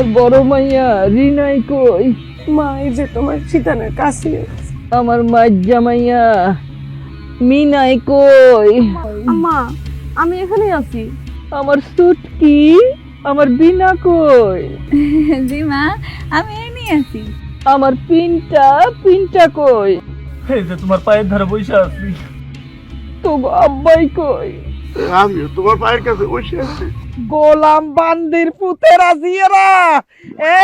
আর বড় মাইয়া রিনাই কই? মা এই যে তোমার শীতানের কাছে। আমার মাইর জামাইয়া মিনাই কই? মা আমি এখানে আছি। আমার সুটকি, আমার বিনা কই? জি মা, আমি এমনি আছি। আমার পিনটা কই? এই যে তোমার পায়ের ধারে বসে আছি। তো আব্বাই কই? আমিও তোমার পায়ের কাছে বসে আছি। গোলাম বান্দির পুতেরা জিয়ারা,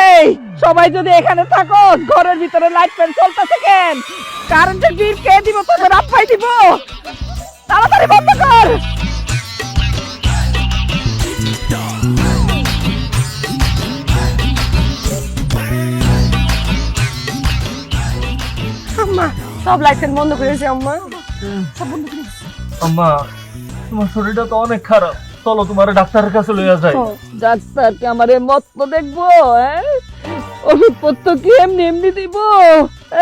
এই সবাই যদি এখানে থাকো, ঘরের ভিতরে লাইট ফ্যান চলতেছে কেন? কারেন্টের বিল কে দিব? তোদের আব্বাই দিব। তাড়াতাড়ি বন্ধ কর। আম্মা সব লাইট বন্ধ করেছে। আম্মা সব বন্ধ করে আম্মা, তোমার শরীরটা তো অনেক খারাপ, চলো তোমার ডাক্তারের কাছে লইয়া যাই। ডাক্তার কি আমার মত দেখবো? ওষুধপত্র কি এমনি এমনি দিব?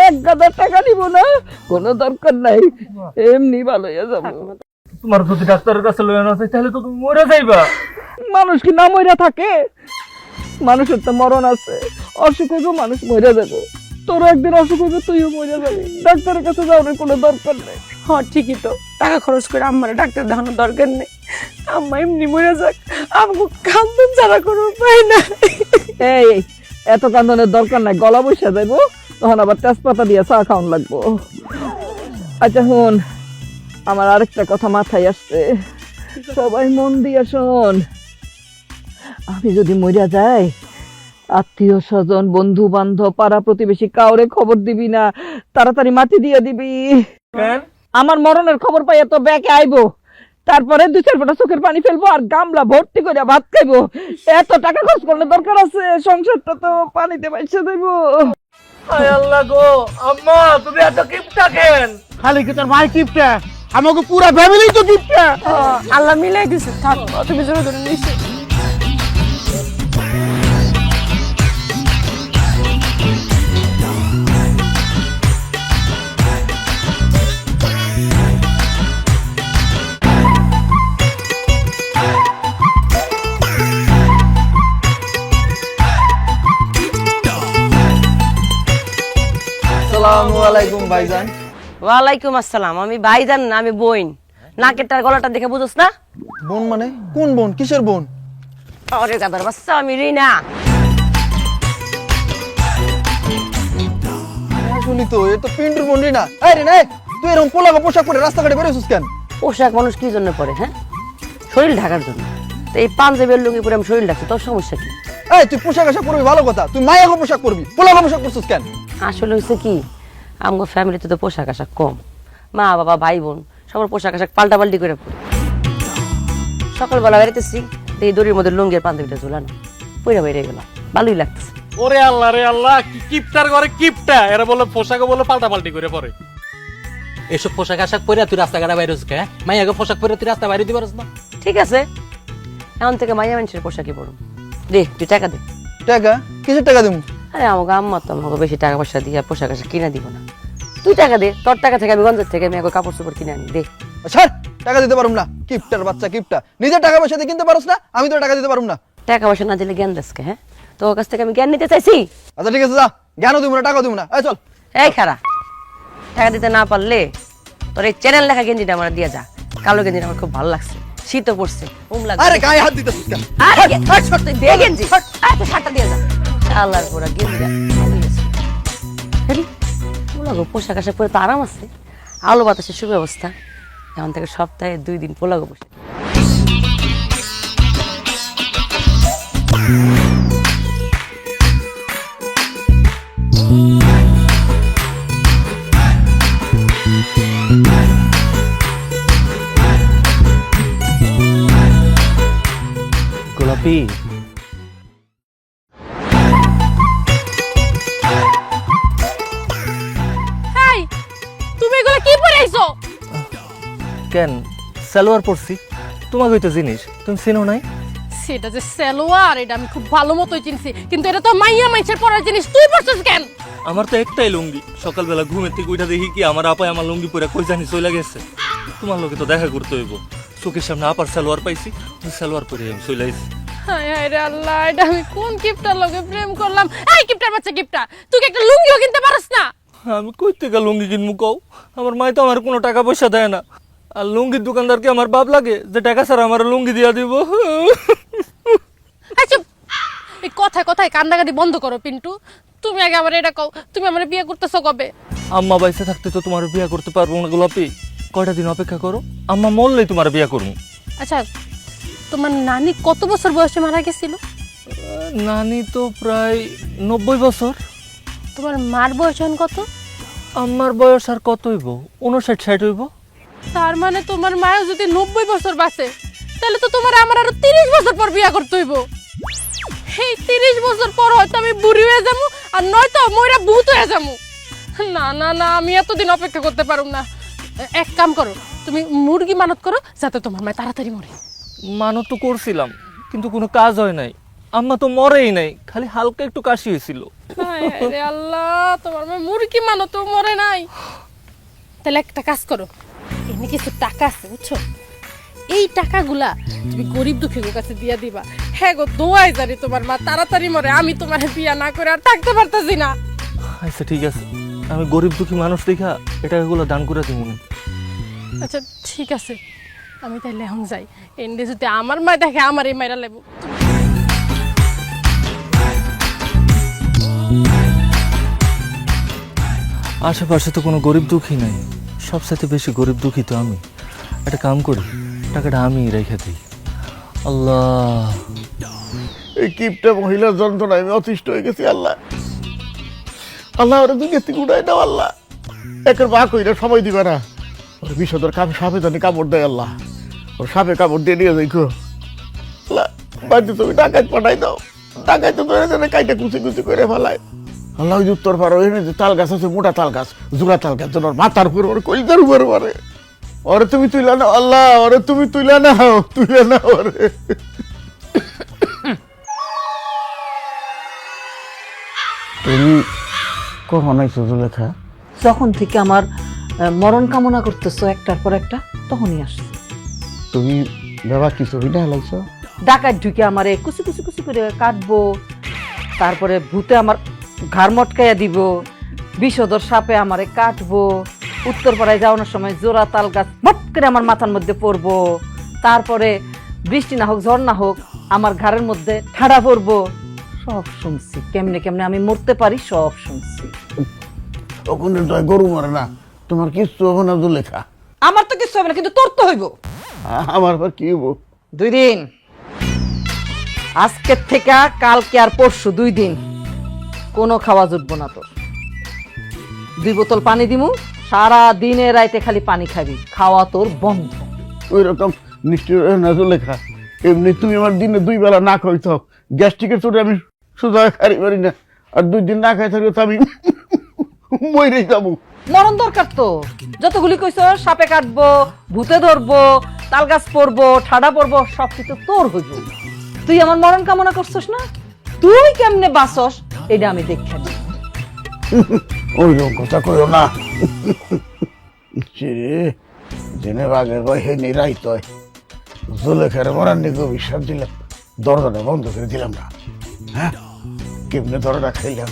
1000 টাকা দিব না, কোনো দরকার নাই, এমনি ভালো হয়ে যাবো। তোমার যদি ডাক্তারের কাছে লইয়া না যাই তাহলে তো তুমি মরে যাইবা। মানুষ কি না মইরা থাকে? মানুষের তো মরণ আছে, অসুখ হইব মানুষ মরে যাবে। তোর একদিন অসুখ হইবে, তুইও মরে যাবি। ডাক্তারের কাছে যাওয়ার কোনো দরকার নেই। হ্যাঁ ঠিকই তো, টাকা খরচ করে আম্মার ডাক্তার দেখানোর দরকার নেই। আম্মা এমনি মরে যাক, আমাকে কান্দন ছাড়া কোনো উপায় না। এই এত কান্দনের দরকার নাই, গলা বসে যাইবো, তখন আবার তেজপাতা দিয়ে চা খাওয়ান লাগবো। আচ্ছা শোন, আমার আরেকটা কথা মাথায় আসছে, সবাই মন দিয়া শোন। আমি যদি মরিয়া যাই, আত্মীয় স্বজন, বন্ধু বান্ধব, পাড়া প্রতিবেশী কাউরে খবর দিবি না, তাড়াতাড়ি মাটি দিয়ে দিবি। কেন? আমার মরণের খবর পাইয়া তো ব্যাকে আইবো, তারপরে 2-4 ফোঁটা চোখের পানি ফেলবো আর গামলা ভর্তি করে ভাত খাইবো। এত টাকা খরচ করলে দরকার আছে? সংসারটা তো পানিতে বাইসে দেবো। হায় আল্লাহ গো, আম্মা তুমি এত কিপটা কেন? খালি কি তোর ভাই কিপটা, আমাকে পুরা ফ্যামিলি তো কিপটা। আল্লাহ মিলাই দিছে, থাক তুমি জোরে ধরে নিছো। আসসালামু আলাইকুম ভাইজান। ওয়ালাইকুম আসসালাম। আমি ভাইজান না, আমি বোন। নাকেরটার গলাটা দেখে বুঝোস না? বোন মানে কোন বোন, কিসের বোন? আরে গাদার বাচ্চা, আমি রিনা। আসলে তো এ তো পিন্টুর বোন রিনা। এই রিনা, এই, তুই এরকম পোলাগো পোশাক পরে রাস্তাঘাটে বেরোছিস কেন? পোশাক মানুষ কি জন্য পরে? হ্যাঁ, শরীর ঢাকার জন্য। তো এই পাঞ্জাবের লুঙ্গি পরে আমি শরীর ঢাকছি, তোর সমস্যা কি? এই তুই পোশাক আশাক পরবি ভালো কথা, তুই মায়াগো পোশাক পরবি, পোলাগো পোশাক পরছিস কেন? আসলে হয়েছে কি, আমার ফ্যামিলিতে তো পোশাক আশাক কম। মা বাবা ভাই বোন সবার পোশাক আশাক পাল্টাপাল্টি করে পরে। সকালবেলা বেড়াইতেছি, এই দড়ির মধ্যে লুঙ্গির পাঞ্জাবিটা ঝুলানো, পইরা বেরিয়ে গেলাম, ভালোই লাগতেছে। ওরে আল্লাহ রে আল্লাহ, কি কিপটার ঘরে কিপটা, এরা বলে পোশাকে বলে পাল্টাপাল্টি করে পরে। এসব পোশাক আশাক পরে তুই রাস্তাঘাটে বাইরে হচ্ছে, হ্যাঁ? মাইয়াকে পোশাক পরে তুই রাস্তা বাইরে দিতে পারছ না? ঠিক আছে, এখন থেকে মাইয়া মানুষের পোশাকই পড়ো। দে, তুই টাকা দে। টাকা? কিসের টাকা দেবো? আরে আমাকে আম্মা তো আমাকে বেশি টাকা পয়সা দিয়ে পোশাক আশাক কিনা দিব না। তুই টাকা দে, তোর টাকা থেকে আমি গঞ্জের থেকে আমি কাপড় চোপড় কিনে আনি। দে। ছাড়, টাকা দিতে পারুম না। কিপটার বাচ্চা কিপটা, নিজের টাকা পয়সা দিয়ে কিনতে পারছ না, আমি তো টাকা দিতে পারুম না। টাকা পয়সা না দিলে জ্ঞান দেশকে? হ্যাঁ, তোর কাছ থেকে আমি জ্ঞান নিতে চাইছি। আচ্ছা ঠিক আছে, যা, জ্ঞানও দিব না, টাকাও দিব না। এই চল। এই খারা, টাকা দিতে না পারলে তোর এই চ্যানেল লেখা গেঞ্জিটা আমার দিয়ে যা। কালো গেঞ্জিটা আমার খুব ভালো লাগছে, শীতও পড়ছে, আরে গায়ে হাত দিতেছিস কেন? তুই দে গেঞ্জি, তুই শার্টটা দিয়ে যা। আল্লাহর পোড়া গেঞ্জিটা ভালোই আছে। পোশাক আশাক পরে তো আরাম আছে, আলো বাতাসের সুব্যবস্থা। এখন থেকে সপ্তাহে 2 দিন পোলাগো বসে। গোলাপি, তুমি এগুলো কি পরে আইছো? কেন সালোয়ার পরছি? তোমাকে তো জিনিস তুমি চিনো নাই? সেটা যে সালোয়ার, এটা আমি খুব ভালো মতোই চিনছি, কিন্তু এটা তো মাইয়া মাইছের পরার জিনিস, তুই পরছিস কেন? আমার তো একটাই লুঙ্গি, সকালবেলা ঘুমের থেকে উঠা দেখি কি আমার আপায় আমার লুঙ্গি পরে কই জানি চলে গেছে। তোমার লোকে তো দেখা করতে হইব, চোখের সামনে আপার সালোয়ার পাইছি, ওই সালোয়ার পরে আমি চলে আইছি। হায় হায় রে আল্লাহ, এটা আমি কোন কিপটার লগে প্রেম করলাম? এই কিপটার বাচ্চা কিপটা, তুই কি একটা লুঙ্গিও কিনতে পারস না? আমি কই থেকে লুঙ্গি কিনবো কও? আমার মাই তো আমার কোনো টাকা পয়সা দেয় না। আর লুঙ্গির দোকানদারকে আমার বাপ লাগে যে টাকা ছাড়া আমার লুঙ্গি দিয়া দিব। আচ্ছা, এই কথায় কথায় কান্নাকাটি বন্ধ করো পিন্টু। তুমি আগে আমার এটা কও, তুমি আমার বিয়ে করতেছো কবে? আম্মা বাইসে থাকতে তো তোমার বিয়ে করতে পারবো না গোলাপি। কয়টা দিন অপেক্ষা করো, আম্মা মরলেই তোমার বিয়ে করবো। আচ্ছা, তোমার নানি কত বছর বয়সে মারা গেছিল? নানি তো প্রায় 90 বছর। তোমার মার বয়স এখন কত? আমার বয়স আর কত হইব? 59-60 হইব। তার মানে তোমার মায়ও যদি 90 বছর বাঁচে, তাহলে তো তোমার আমার আরো 30 বছর পর বিয়ে করতে হইব। এই 30 বছর পর হয়তো আমি বুড়ি হয়ে যাবো, আর নয়তো মইরা ভূত হয়ে যাবো। না না না, আমি এতদিন অপেক্ষা করতে পারুম না। এক কাম করো, তুমি মুরগি মানত করো যাতে তোমার মায় তাড়াতাড়ি মরে। মানত তো করছিলাম, কিন্তু কোনো কাজ হয় নাই। আম্মা তো মরেই নাই, খালি হালকা একটু কাশি হয়েছিল। হায় হায় রে আল্লাহ, তোমার মায় মুরগি মানত মরে নাই। তাহলে একটা কাজ করো, এমনি কিছু টাকা আছে বুঝছো, এই টাকাগুলা তুমি গরিব দুঃখীর কাছে দিয়া দিবা। হ্যাঁ গো, দোয়াই জানি তোমার মা তাড়াতাড়ি মরে, আমি তোমার বিয়া না করে আর থাকতে পারতাছি না। আচ্ছা ঠিক আছে, আমি গরিব দুঃখী মানুষ দেখা এই টাকাগুলো দান করে দিব না। আচ্ছা ঠিক আছে, আমি তাইলে এখন যাই। এন্ডে যদি আমার মা দেখে আমার এই মাইরা লেবো। আশেপাশে তো কোনো গরিব দুঃখী নাই, সবসাথে বেশি গরিব দুঃখী তো আমি। একটা কাম করি, টাকাটা আমি রেখে দিই। আল্লাহ, এই কিপটা মহিলার যন্ত্রণায় আমি অতিষ্ঠ হয়ে গেছি। আল্লাহ আল্লাহ, ওরা দুই গেছি উড়াই দাও আল্লাহ। একের বা কইরা সময় দিবে না, ওর বিষধর সাপে জানি কামড় দেয় আল্লাহ। ওর সাপে কামড় দিয়ে নিয়ে যাই আল্লাহ। বাড়িতে তুমি ডাকাত পাঠাই দাও, ডাকাই তো ধরে ধরে কাইটা কুচি কুচি করে ফেলায় আল্লাহ। ওই উত্তর পাড়া ওই যে তাল গাছ আছে, মোটা তাল গাছ, জোড়া তাল গাছ, ওর মাথার উপর, ওর কলিজার উপর মারে। ওরে তুমি তুইলা নাও আল্লাহ, ওরে তুমি তুইলা নাও, তুইলা নাও ওরে। তুমি কখন আইছো জুলেখা? যখন থেকে আমার মরণ কামনা করতেছো একটার পর একটা, তখনই আসছে। তুমি বাবা কি ছবিটা হেলাইছো? ডাকাত ঢুকে আমারে কুচি কুচি কুচি করে কাটবো, তারপরে ভূতে আমার ঘাড় মটকাইয়া দিব, বিষধর সাপে আমারে কাটবো, উত্তরপাড়ায় যাওয়ানোর সময় জোড়া তাল গাছ মট করে আমার মাথার মধ্যে পড়বো, তারপরে বৃষ্টি না হোক ঝড় না হোক আমার ঘাড়ের মধ্যে ঠাড়া পড়বো। সব শুনছি, কেমনে কেমনে আমি মরতে পারি সব শুনছি। ওখানে তো গরু মরে না, তোমার কিচ্ছু হবে না জুলেখা। আমার তো কিছু হবে না, কিন্তু তোর তো হইব। আমার আবার কি হবো? 2 দিন, আজকের থেকে কালকে আর পরশু 2 দিন কোনো খাওয়া জুটবো না তোর। 2 বোতল পানি দিমু, সারা দিনে রাইতে খালি পানি খাবি, খাওয়া তোর বন্ধ। ওই রকম নিশ্চয় না জুলেখা। এমনি তুমি আমার দিনে 2 বেলা না খাইতো, গ্যাস্ট্রিকের চোটে আমি সোজা খারি পারি না। আর 2 দিন না খাই থাকলে তো আমি মরেই যাবো। মরণ দরকার তো, যতগুলি কইছ সাপে কাটবো, ভূতে ধরবো, তাল গাছ পরবো, ঠাডা পরবো, সব কিছু তোর হইব। তুই আমার মরণ কামনা করছস না, তুই কেমনে বাসস এটা আমি দেখে নিই। ওই রকম কথা কইও না। জেনে বাঘের কয় হে নিরাইত হয়। জুলেখার মরার নিকে বিশ্বাস দিলাম, দরজাটা বন্ধ করে দিলাম না। হ্যাঁ, কেমনে দরজা খাইলাম।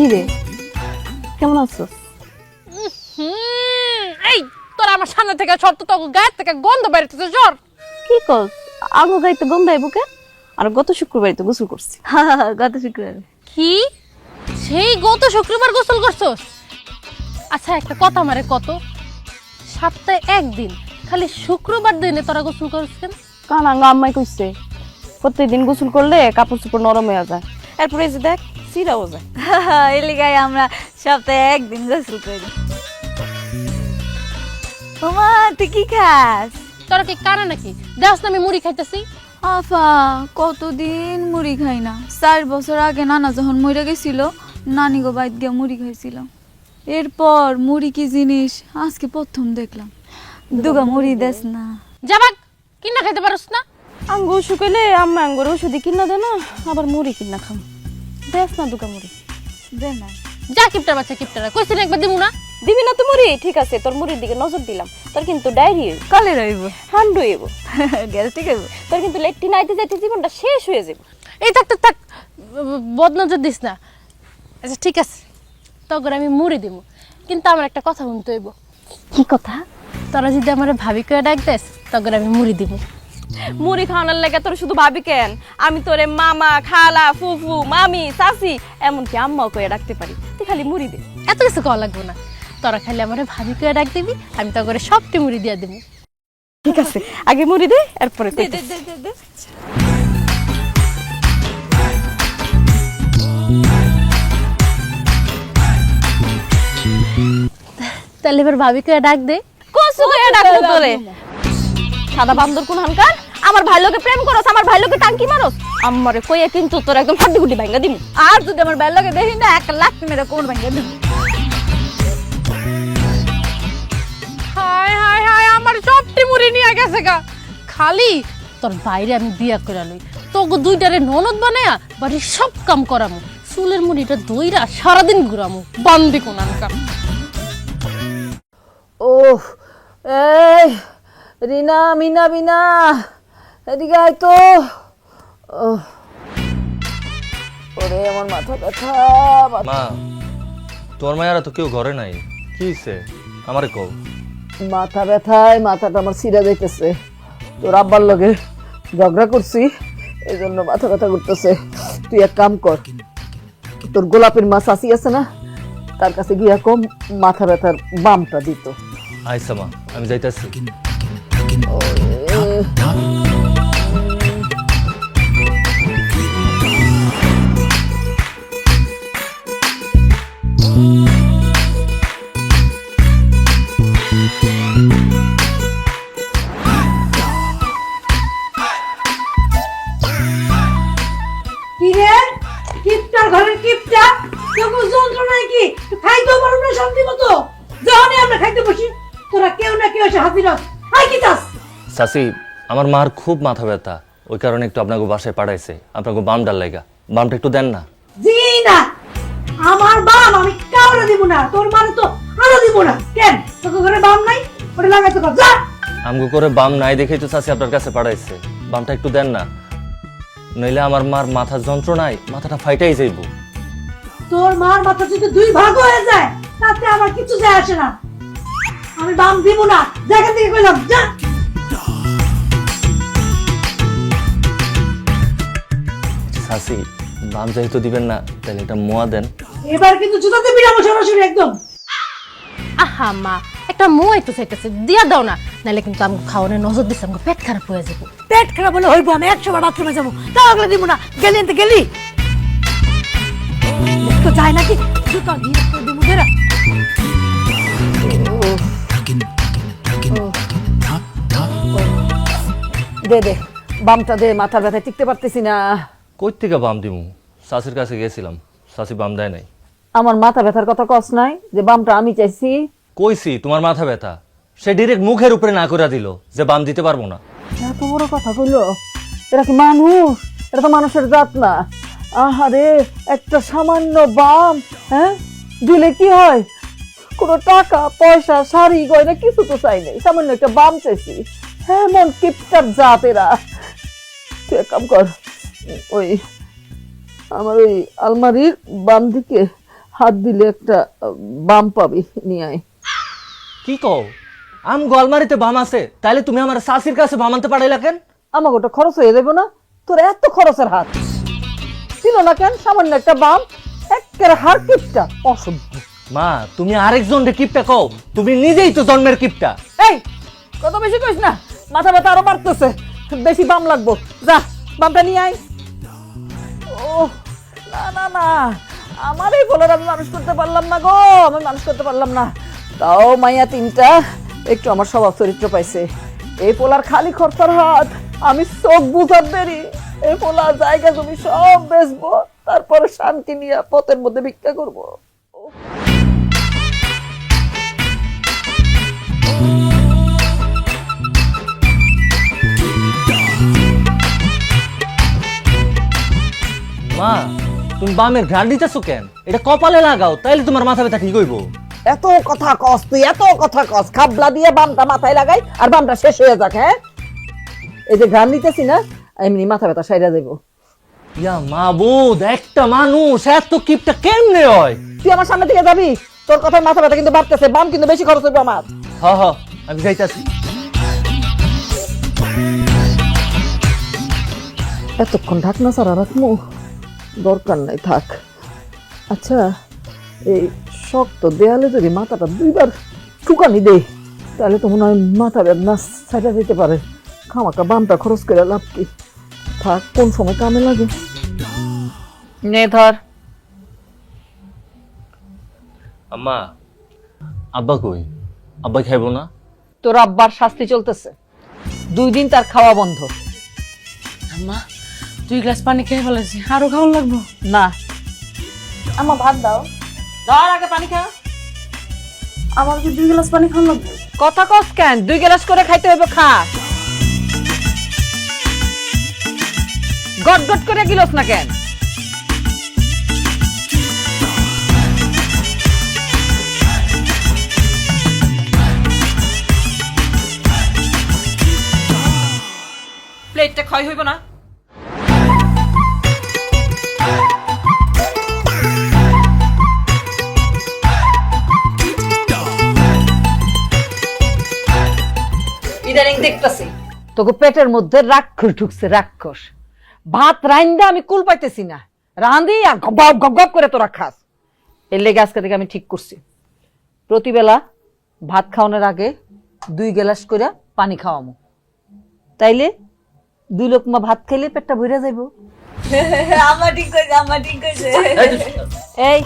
কি রে, কেমন আছো? এই তোরা আমার সামনে থেকে সর তো, তোর গায়ের থেকে গন্ধ বেরোতেছে, জ্বর। কি কস? আগো গাইতে গন্ধ আইব কে? আর গত শুক্রবারে তো গোসল করছি। গত শুক্রবারে? কি সেই গত শুক্রবার গোসল করছস? আচ্ছা একটা কথা আমারে কত, সপ্তাহে 1 দিন খালি শুক্রবার দিনে তোরা গোসল করছ কেন? কানাঙ্গা আম্মাই কইছে প্রত্যেকদিন গোসল করলে কাপড় চোপড় নরম হয়ে যায়, এরপরে এই যে দেখ সিরাও যায়। এই লিগাই আমরা সপ্তাহে 1 দিন গোসল করি। ওমা তুই কি খাস? তোরা কি কানা নাকি? দেখছ না আমি মুড়ি খাইতেছি। আফা কতদিন মুড়ি খাই না। 4 বছর আগে নানা যখন মরে গেছিল, নানি গো বাইত গিয়া মুড়ি খাইছিলাম। এরপর মুড়ি কি জিনিস আজকে প্রথম দেখলাম। দুগা মুড়ি দেস না। যাবাক কিনা খাইতে পারস না? আঙ্গু শুকাইলে আম্মা আঙ্গুর ওষুধি কিনা দেয় না, আবার মুড়ি কিনা খাম। দেখ না দুকা মুড়ি। দে না। যা কিপটার বাচ্চা কিপটারা, কইছিস একবার দিমু না? দিবি না তো মুড়ি? ঠিক আছে, তোর মুড়ির দিকে নজর দিলাম। তোর কিন্তু ডায়রি হইব, কালে রইব। হান্ডু হইব, গ্যাস্ট্রিক হইব। তোর কিন্তু লেট্রিন আইতে যাইতে জীবনটা শেষ হয়ে যাবে। এই থাক থাক থাক, বদনজর দিস না। আচ্ছা ঠিক আছে, তখন আমি মুড়ি দিব, কিন্তু আমার একটা কথা শুনতে হইব। কি কথা? তোরা যদি আমার ভাবি করে ডাক দেস, তখন আমি মুড়ি দিব। মুড়ি খাওয়ানোর লাগে তোর শুধু ভাবি কেন, আমি তোরে মামা, খালা, ফুফু, মামি, চাচি, এমনকি আম্মাও কয়ে ডাকতে পারি। তুই খালি মুড়ি দে। এত কিছু কওয়া লাগবো না, তোরা খালি আমার ভাবি করে ডাক দিবি, আমি তখন সবটি মুড়ি দিয়ে দিব। ঠিক আছে, আগে মুড়ি দে, এরপরে দে দে দে দে দে। তাহলে এবার ভাবি করে ডাক দে। কসু কয়ে ডাকবো তোরে? সাদা বান্দর কোন হানকার, আমার ভাই লোকে প্রেম করস, আমার ভাই লোকে টাঙ্কি মারস, আমারে কইয়া কিন্তু তোর একদম হাড্ডি গুড্ডি ভাঙা দিমু। আর যদি আমার বেল লাগে দেখি না 1 লাখ মেরে কোন ভাঙে দিবি। হায় হায় হায়, আমার সবটি মুড়ি নিয়ে গেছে গা। খালি তোর বাইরে আমি বিয়া করে লই, তোকে দুইটারে ননদ বানায়া বাড়ির সব কাম করামু, চুলের মুড়িটা দইরা সারাদিন ঘুরামু, বান্দি কোনানকা। ও এই রিনা, মিনা, বিনা, এদিকে আয় তো। ওরে আমার মাথা ব্যথা। মা, তোর মায়েরা তো কেউ ঘরে নাই, কি হইছে আমারে কও। মাথা ব্যথায় মাথাটা আমার ছিঁড়ে যাইতেছে। তোর আব্বার লগে ঝগড়া করছি, এই জন্য মাথা ব্যথা করতেছে। তুই এক কাম কর, তোর গোলাপের মা চাচি আছে না, তার কাছে গিয়া কম মাথা ব্যথার বামটা দিত। আইসা মা, আমি যাইতাছি। কিরে কিপটার ঘরের কিপটা, তোকে যন্ত্রণায় কি খাইতে পারো না শান্তি মতো? যখনই আমরা খাইতে বসি তোরা কেউ না কেউ এসে হাজির হস। হাই কি চাস? চাচি, আমার মার খুব মাথা ব্যথা, ওই কারণে একটু আপনাকে বাসায় পাঠাইছে, আপনাকে বাম ডাল লাগা, বামটা একটু দেন না। জি না, আমার বাম আমি কাউরে দিব না, তোর মানে তো আরো দিব না। কেন তোকে ঘরে বাম নাই? ওটা লাগাইতে কর, যা। আমগো করে বাম নাই দেখেই তো চাচি আপনার কাছে পাঠাইছে, বামটা একটু দেন না, নইলে আমার মার মাথার যন্ত্রণায় মাথাটা ফাইটাই যাইব। তোর মার মাথা যদি 2 ভাগ হয়ে যায় তাতে আমার কিছু যায় আসে না। আমি বাম দিব না, জায়গা থেকে কইলাম, যা। চাচি, বাম যেহেতু দিবেন না, তাহলে একটা মোয়া দেন। এবার কিন্তু জুতা দিবি না সরাসরি একদম। আহা মা, একটা মই তো চাইতেছে, দিয়া দাও না, নাহলে কিন্তু আমি খাওয়ানোর নজর দিচ্ছে, আমাকে পেট খারাপ হয়ে যাবো। পেট খারাপ হলে হইব, আমি 100 বার বাথরুমে যাবো, তাহলে দিব না। গেলি এনতে গেলি তো যায় নাকি জুতা দিয়ে তো দিব দেরা। দে দে বামটা দে, মাথার ব্যথায় টিকতে পারতেছি না। কই থেকে বাম দিমু? চাচির কাছে গেছিলাম, চাচি বাম দেয় নাই। আমার মাথা ব্যথার কথা কস নাই যে বামটা আমি চাইছি? কইছি তোমার মাথা ব্যথা, সে ডিরেক্ট মুখের উপরে না করে দিল যে বাম দিতে পারবো না। এত বড় কথা কইলো? এরা কি মানুষ? এটা তো মানুষের জাত না। আহারে, একটা সামান্য বাম হ্যাঁ দিলে কি হয়? কোনো টাকা পয়সা শাড়ি গয়না কিছু তো চাই নাই, সামান্য একটা বাম চাইছি। হ্যাঁ, মন কিপটার জাত এরা। তুই এক কাম কর, ওই আমার ওই আলমারির বাম দিকে হাত দিলে একটা বাম পাবি, নিয়ে আয়। কি কও? আম গোলমারিতে বাম আছে, তাইলে তুমি আমার চাচির কাছে বাম আনতে পারাইলা কেন? আমাকে ওটা খরচ হয়ে যাবে না? তোর এত খরচের হাত ছিল না কেন? সামান্য একটা বাম, একের হার কিপটা, অসভ্য। মা, তুমি আরেকজন রে কিপটা কও, তুমি নিজেই তো জন্মের কিপটা। এই কত বেশি কইস না, মাথা ব্যথা আরো বাড়তেছে। বেশি বাম লাগবো, যা বামটা নিয়ে আয়। ও না না না, আমার এই বলার আমি মানুষ করতে পারলাম না গো, আমি মানুষ করতে পারলাম না। তাও মাইয়া 3টা একটু আমার স্বভাব চরিত্র পাইছে। এই পোলার খালি খরচার হাত, আমি চোখ বুঝার দেরি। এই পোলা জায়গা জমি সব বেচবো, তারপরে শান্তি নিয়ে পথের মধ্যে ভিক্ষা করবো। মা তুমি বামের ঘ্রাণ দিতেছো কেন? এটা কপালে লাগাও, তাইলে তোমার মাথা ব্যথা ঠিক হইব। এত কথা কস তুই, এত কথা কস। খাবলা দিয়ে বামটা মাথায় লাগাই আর বামটা শেষ হয়ে যাক। হ্যাঁ, এই যে ঘ্রাণ দিতেছি না, এমনি মাথা ব্যথা সাইরা যাইব। ইয়া মাবুদ, একটা মানুষ এত কিপটা কেমনে হয়? তুই আমার সামনে থেকে যাবি, তোর কথায় মাথা ব্যথা কিন্তু বাড়তেছে, বাম কিন্তু বেশি খরচ হইব আমার। হ হ, আমি যাইতাছি। এতক্ষণ ঢাকনা ছাড়া রাখবো, দরকার নাই, থাক। আচ্ছা, এই শক্ত দেয়ালে যদি মাথাটা দুইবার ঠুকানি দে, তাহলে তো মনে হয় মাথা বেদনা ছাইড়া দিতে পারে। খামাকা বামটা খরচ করে লাভ কি? থাক, কোন সময় কামে লাগে। নে ধর। আম্মা, আব্বা কই? আব্বা খাইবো না? তোর আব্বার শাস্তি চলতেছে, 2 দিন তার খাওয়া বন্ধ। আম্মা 2 গ্লাস পানি খেয়ে ফেলেছি, আরো খাওয়ান লাগবো? না, আমার ভাত দাও। ধর আগে পানি খা। আমার কি 2 গ্লাস পানি খাওয়ান লাগবে? কথা কস কেন? 2 গ্লাস করে খাইতে হইব, খা। গট গট করে গিলস না কেন? প্লেটটা ক্ষয় হইব না? ইদানিং দেখতেছি তোকে পেটের মধ্যে রাক্ষস ঢুকছে, রাক্ষস। ভাত রাইন্দা আমি কুল পাইতেছি না, রাঁধি আর গপ গপ গপ করে তোরা খাস। এর লেগে আজকে থেকে আমি ঠিক করছি, প্রতিবেলা ভাত খাওয়ানোর আগে 2 গ্লাস করে পানি খাওয়ামো, তাইলে 2 লোকমা ভাত খাইলে পেটটা ভরে যাইব। আমার ঠিক কইছে, আমার ঠিক কইছে। এই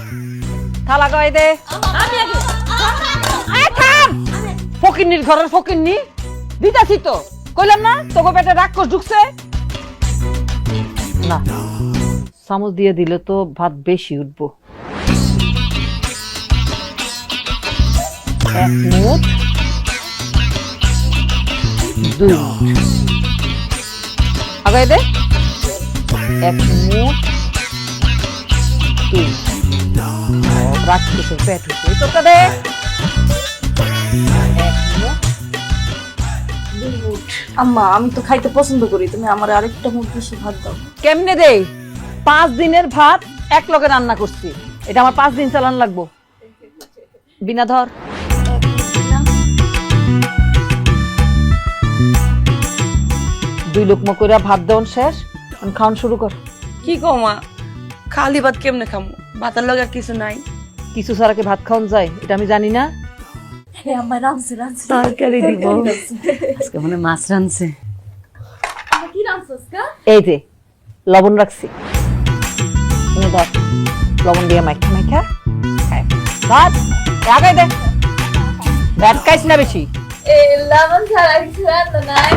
থালা গাই দে। ফকিন্নির ঘরের ফকিন্নি দিতাছি তো, কইলাম না তোকে পেটে রাক্ষস ঢুকছে। না, চামচ দিয়ে দিলে তো ভাত বেশি উঠবো। 1 মুঠ 2 মুঠ আগাই দে। 1 মুঠ 2 রাক্ষসের পেট উঠবে তোকে দে। 1 মুঠ 2 মুঠ। আম্মা আমি তো খাইতে পছন্দ করি, তুমি আমার আরেকটা মুঠ বেশি ভাত দাও। কেমনে দেই? 5 দিনের ভাত এক লগে রান্না করছি, এটা আমার 5 দিন চালান লাগবো। বিনা ধর। 2 লোকমা কইরা ভাত দেওয়ান শেষ, আমি খাওয়ান শুরু কর। কি কও মা, খালি ভাত কেমনে খামু? ভাতের লগে আর কিছু নাই? কিছু ছাড়া কি ভাত খাওয়ান যায় এটা আমি জানি না? হ্যাঁ আম্মা, রাঁধছে রাঁধছে। তরকারি দিব আজকে, মনে মাছ রাঁধছে। কি রাঁধছস কা? এই যে লবণ রাখছি, নে ধর, লবণ দিয়ে মাইখা মাইখা খাই। ভাত আগাই দে, ভাত খাইস না বেশি। এ লবণ ছাড়া কিছু রান্না নাই।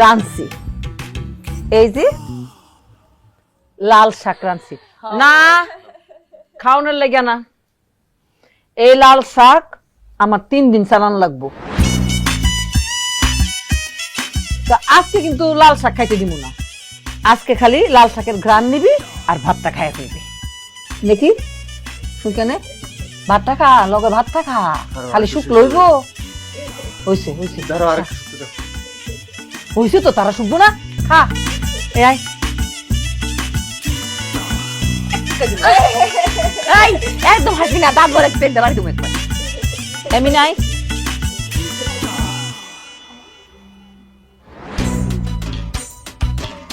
রাঁধছি, এই যে লাল শাক রাঁধছি। না, খাওয়ানোর লেগে না, এই লাল শাক আমার 3 দিন চালান লাগবো। তা আজকে কিন্তু লাল শাক খাইতে দিব না, আজকে খালি লাল শাকের ঘ্রাণ নিবি আর ভাতটা খাইয়া ফেলবি নাকি? শুনকানে ভাতটা খা, লগে ভাতটা খা, খালি শুক লইব। হইছে হইছে হইছে তো, তারা শুকবো না, খা। এই আয়, এই একদম হাসবি না, দাঁত ভরে পেট দেবার তুমি একবার। এমনি নাই।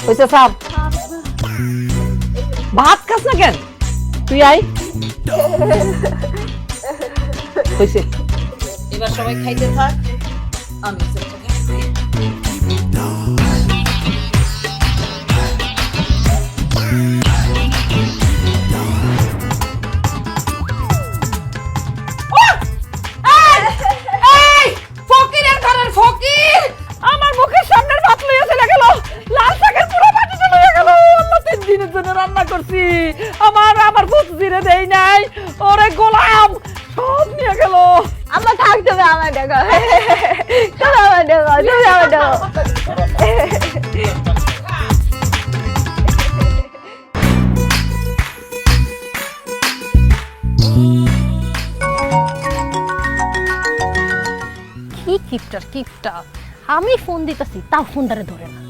হইছে সাপ, ভাত খাস না কেন? তুই আয়। হইছে, এবার সবাই খাইতে থাক, আমি ফকিরের ঘরের ফকির আমার মুখের সামনের ভাত লইয়া চলে গেল, লাল শাকের পুরো পাটি চলে গেল। আল্লাহ, 3 দিনের জন্য রান্না করছি, আমার ভূত জিরে দেই নাই, ওরে গোলাম সব নিয়ে গেল। আম্মা থাক, তুমি আমার দেখো, তুমি আমার দেখো, তুমি আমার দেখো। কিপটার কিপটা, আমি ফোন দিতেছি তাও ফোনটারে ধরে না।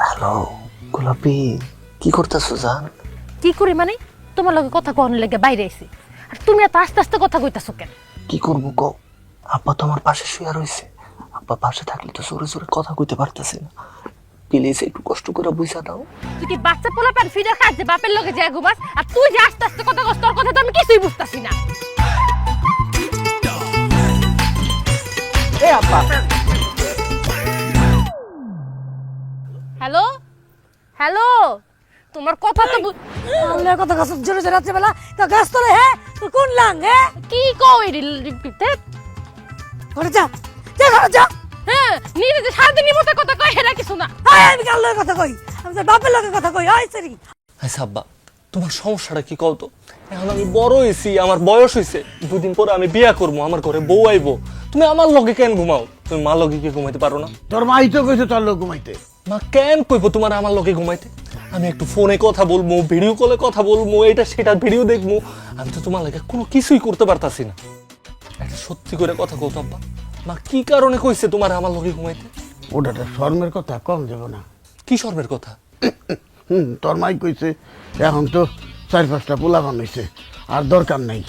হ্যালো গোলাপি, কি করতেছো জান? কি করি মানে? তোমার লগে কথা কহনের লেগে বাইরে আইছি, আর তুমি এত আস্তে আস্তে কথা কইতাছো কেন? কি করবো কও, আব্বা তো আমার পাশে শুয়ে রইছে। আব্বা পাশে থাকলে তো জোরে জোরে কথা কইতে পারতেছি না। প্লিজ একটু কষ্ট করে বুঝা দাও। তুই কি বাচ্চা পোলা পান ফিরে খাস যে বাপের লগে যায় ঘুমাস, আর তুই যে আস্তে আস্তে কথা কস, তোর কথা তো আমি কিছুই বুঝতাছি না। এ আপা, হ্যালো হ্যালো, তোমার কথা তো আল্লাহ কথা গাছ জোরে জোরে রাত্রে বেলা তো গাছ তোলে হ্যাঁ তুই কোন লাং হ্যাঁ কি কও এডি ঘরে যা যা ঘরে যা হ্যাঁ, নিজে যে সারাদিন মতো কথা কয় এরা কিছু না। আয় আমি কাল্লোর কথা কই, আমি তোর বাপের লগে কথা কই। আয় সরি আচ্ছা আব্বা, তোমার সমস্যাটা কি কও তো? এখন আমি বড় হইছি, আমার বয়স হইছে, দুদিন পরে আমি বিয়া করবো, আমার ঘরে বউ আইবো। তুমি আমার লগে কেন ঘুমাও? তুমি মা লগে কি ঘুমাইতে পারো না? তোর মাই তো কইছে তোর লোক ঘুমাইতে। মা কেন কইবো তোমার আমার লগে ঘুমাইতে? আমি একটু ফোনে কথা বলবো, ভিডিও কলে কথা বলবো, এটা সেটা ভিডিও দেখবো। আমি তো তোমার লাগে কোনো কিছুই করতে পারতাছি না। একটা সত্যি করে কথা কও তো আব্বা, মা কি কারণে কইছে তোমার আমার লগে ঘুমাইতে? ওটা শর্মের কথা, কম যাব না। কি শর্মের কথা? তোর মাই কইছে এখন তো 4-5টা পোলা বানাইছে, আর দরকার নাই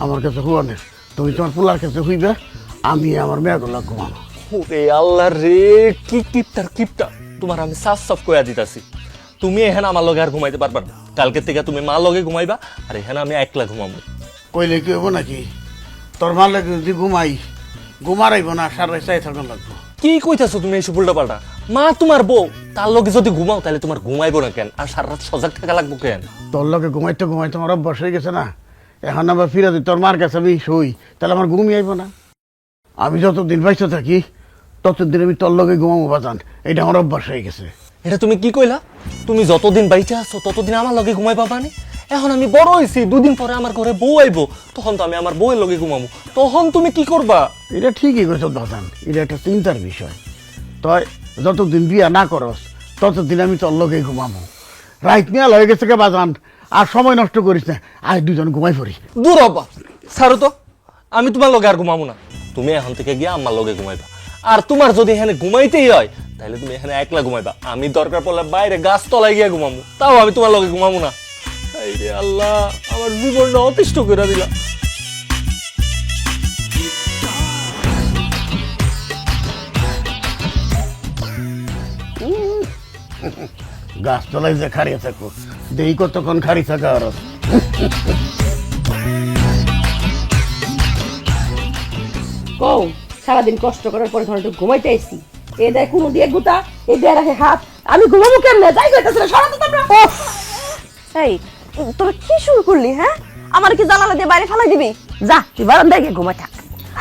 আমার কাছে হুয়ানের। তুমি তোমার পোলার কাছে হইবে, আমি আমার মেয়েগুলো ঘুমানো। ওরে আল্লাহ রে, কি কিপটার কিপটা! তোমার আমি সাফ সাফ কইয়া দিতাছি, তুমি এখানে আমার লগে আর ঘুমাইতে পারবা না। কালকে থেকে তুমি মা লগে ঘুমাইবা, আর এখানে আমি একলা ঘুমাবো। কইলে কি হবো নাকি? তোর মার লাগে যদি ঘুমারাইব না, সারা চাই থাকুন লাগবো। কি কইতাছো তুমি এইসব উল্টা পাল্টা? মা তোমার বউ, তার লগে যদি ঘুমাও তাহলে তোমার ঘুমাইবো না কেন? আর সারা রাত সজাগ থাকা লাগবো কেন? তোর লগে ঘুমাইতে ঘুমাইতে আমার অভ্যাস হয়ে গেছে না। এখন আবার ফিরে দিই তোর মার কাছে আমি শুই, তাহলে আমার ঘুমিয়ে আইব না। আমি যতদিন বাইসে থাকি ততদিন আমি তোর লগে ঘুমাবো বাজান, এটা আমার অভ্যাস হয়ে গেছে। এটা তুমি কি কইলা? তুমি যতদিন বাইচে আছো ততদিন আমার লগে ঘুমাইবা মানে? এখন আমি বড় হইছি, দুদিন পরে আমার ঘরে বউ আইবো, তখন তো আমি আমার বউয়ের লগে ঘুমাবো, তখন তুমি কি করবা? এটা ঠিকই কইছ বাজান, এটা একটা চিন্তার বিষয়। তয় যতদিন বিয়া না করস ততদিন আমি তোর লগে ঘুমাবো। রাইত মিয়াল হয়ে গেছে কে বাজান, আর সময় নষ্ট করিস না, আজ দুজন ঘুমাই পড়ি। দূর হবা, ছাড়ো তো, আমি তোমার লগে আর ঘুমাবো না। তুমি এখন থেকে গিয়ে আমার লগে ঘুমাইবা। আর তোমার যদি এখানে ঘুমাইতেই হয় তাহলে তুমি এখানে একলা ঘুমাইবা, আমি দরকার পড়লে বাইরে গাছ তলায় গিয়ে ঘুমাবো, তাও আমি তোমার লগে ঘুমাবো না। এই রে আল্লাহ, আমার জীবনটা অতিষ্ঠ করে দিলা। গাছ তলায় যে খাড়িয়ে থাকো, দেই কতক্ষণ খাড়ি থাকা আর কও, সারাদিন কষ্ট করার পরে ধরে একটু ঘুমাইতে আইছি, এ দেয় কোনো দিয়ে গুতা, এ দেয় রাখে হাত, আমি ঘুমাবো কেমনে? যাই কইতাছ না, সরাতো তোমরা। এই তোরা কি শুরু করলি? হ্যাঁ, আমার কি জানালা দিয়ে বাইরে ফেলাই দিবি? যা তুই বারান্দায় গিয়ে ঘুমাই থাক।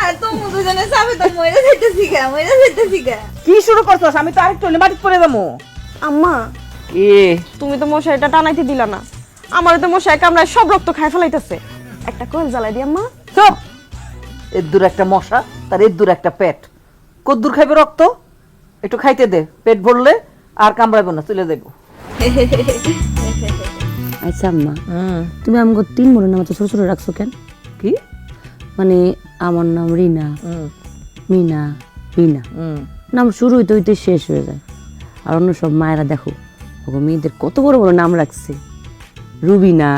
আর তো দুজনে যাবে তো মইরা যাইতেছি গা। কি শুরু করছস? আমি তো আরেকটু হলে মাটিতে পড়ে যাবো। আম্মা, কি তুমি তো মশারিটা টানাইতে দিলা না, আমার তো মশাই কামড়ায় সব রক্ত খাই ফেলাইতেছে। একটা কোয়েল জ্বালাই দি আম্মা। চুপ! এদ্দুর একটা মশা, তার এদ্দুর একটা পেট। কদ্দুর খাইবে রক্ত? একটু খাইতে দে, পেট ভরলে আর কামড়াইবো না, চলে যাইবো। আচ্ছা আম্মা, তুমি আমাকে 3 বোনের নাম তো ছোট ছোট রাখছো কেন? কি? মানে আমার নাম রিনা, মিনা, বিনা, নাম শুরু হইতে হইতে শেষ হয়ে যায়। আর অন্য সব মায়েরা দেখো ওগো মেয়েদের কত বড় বড় নাম রাখছে, রুবিনা,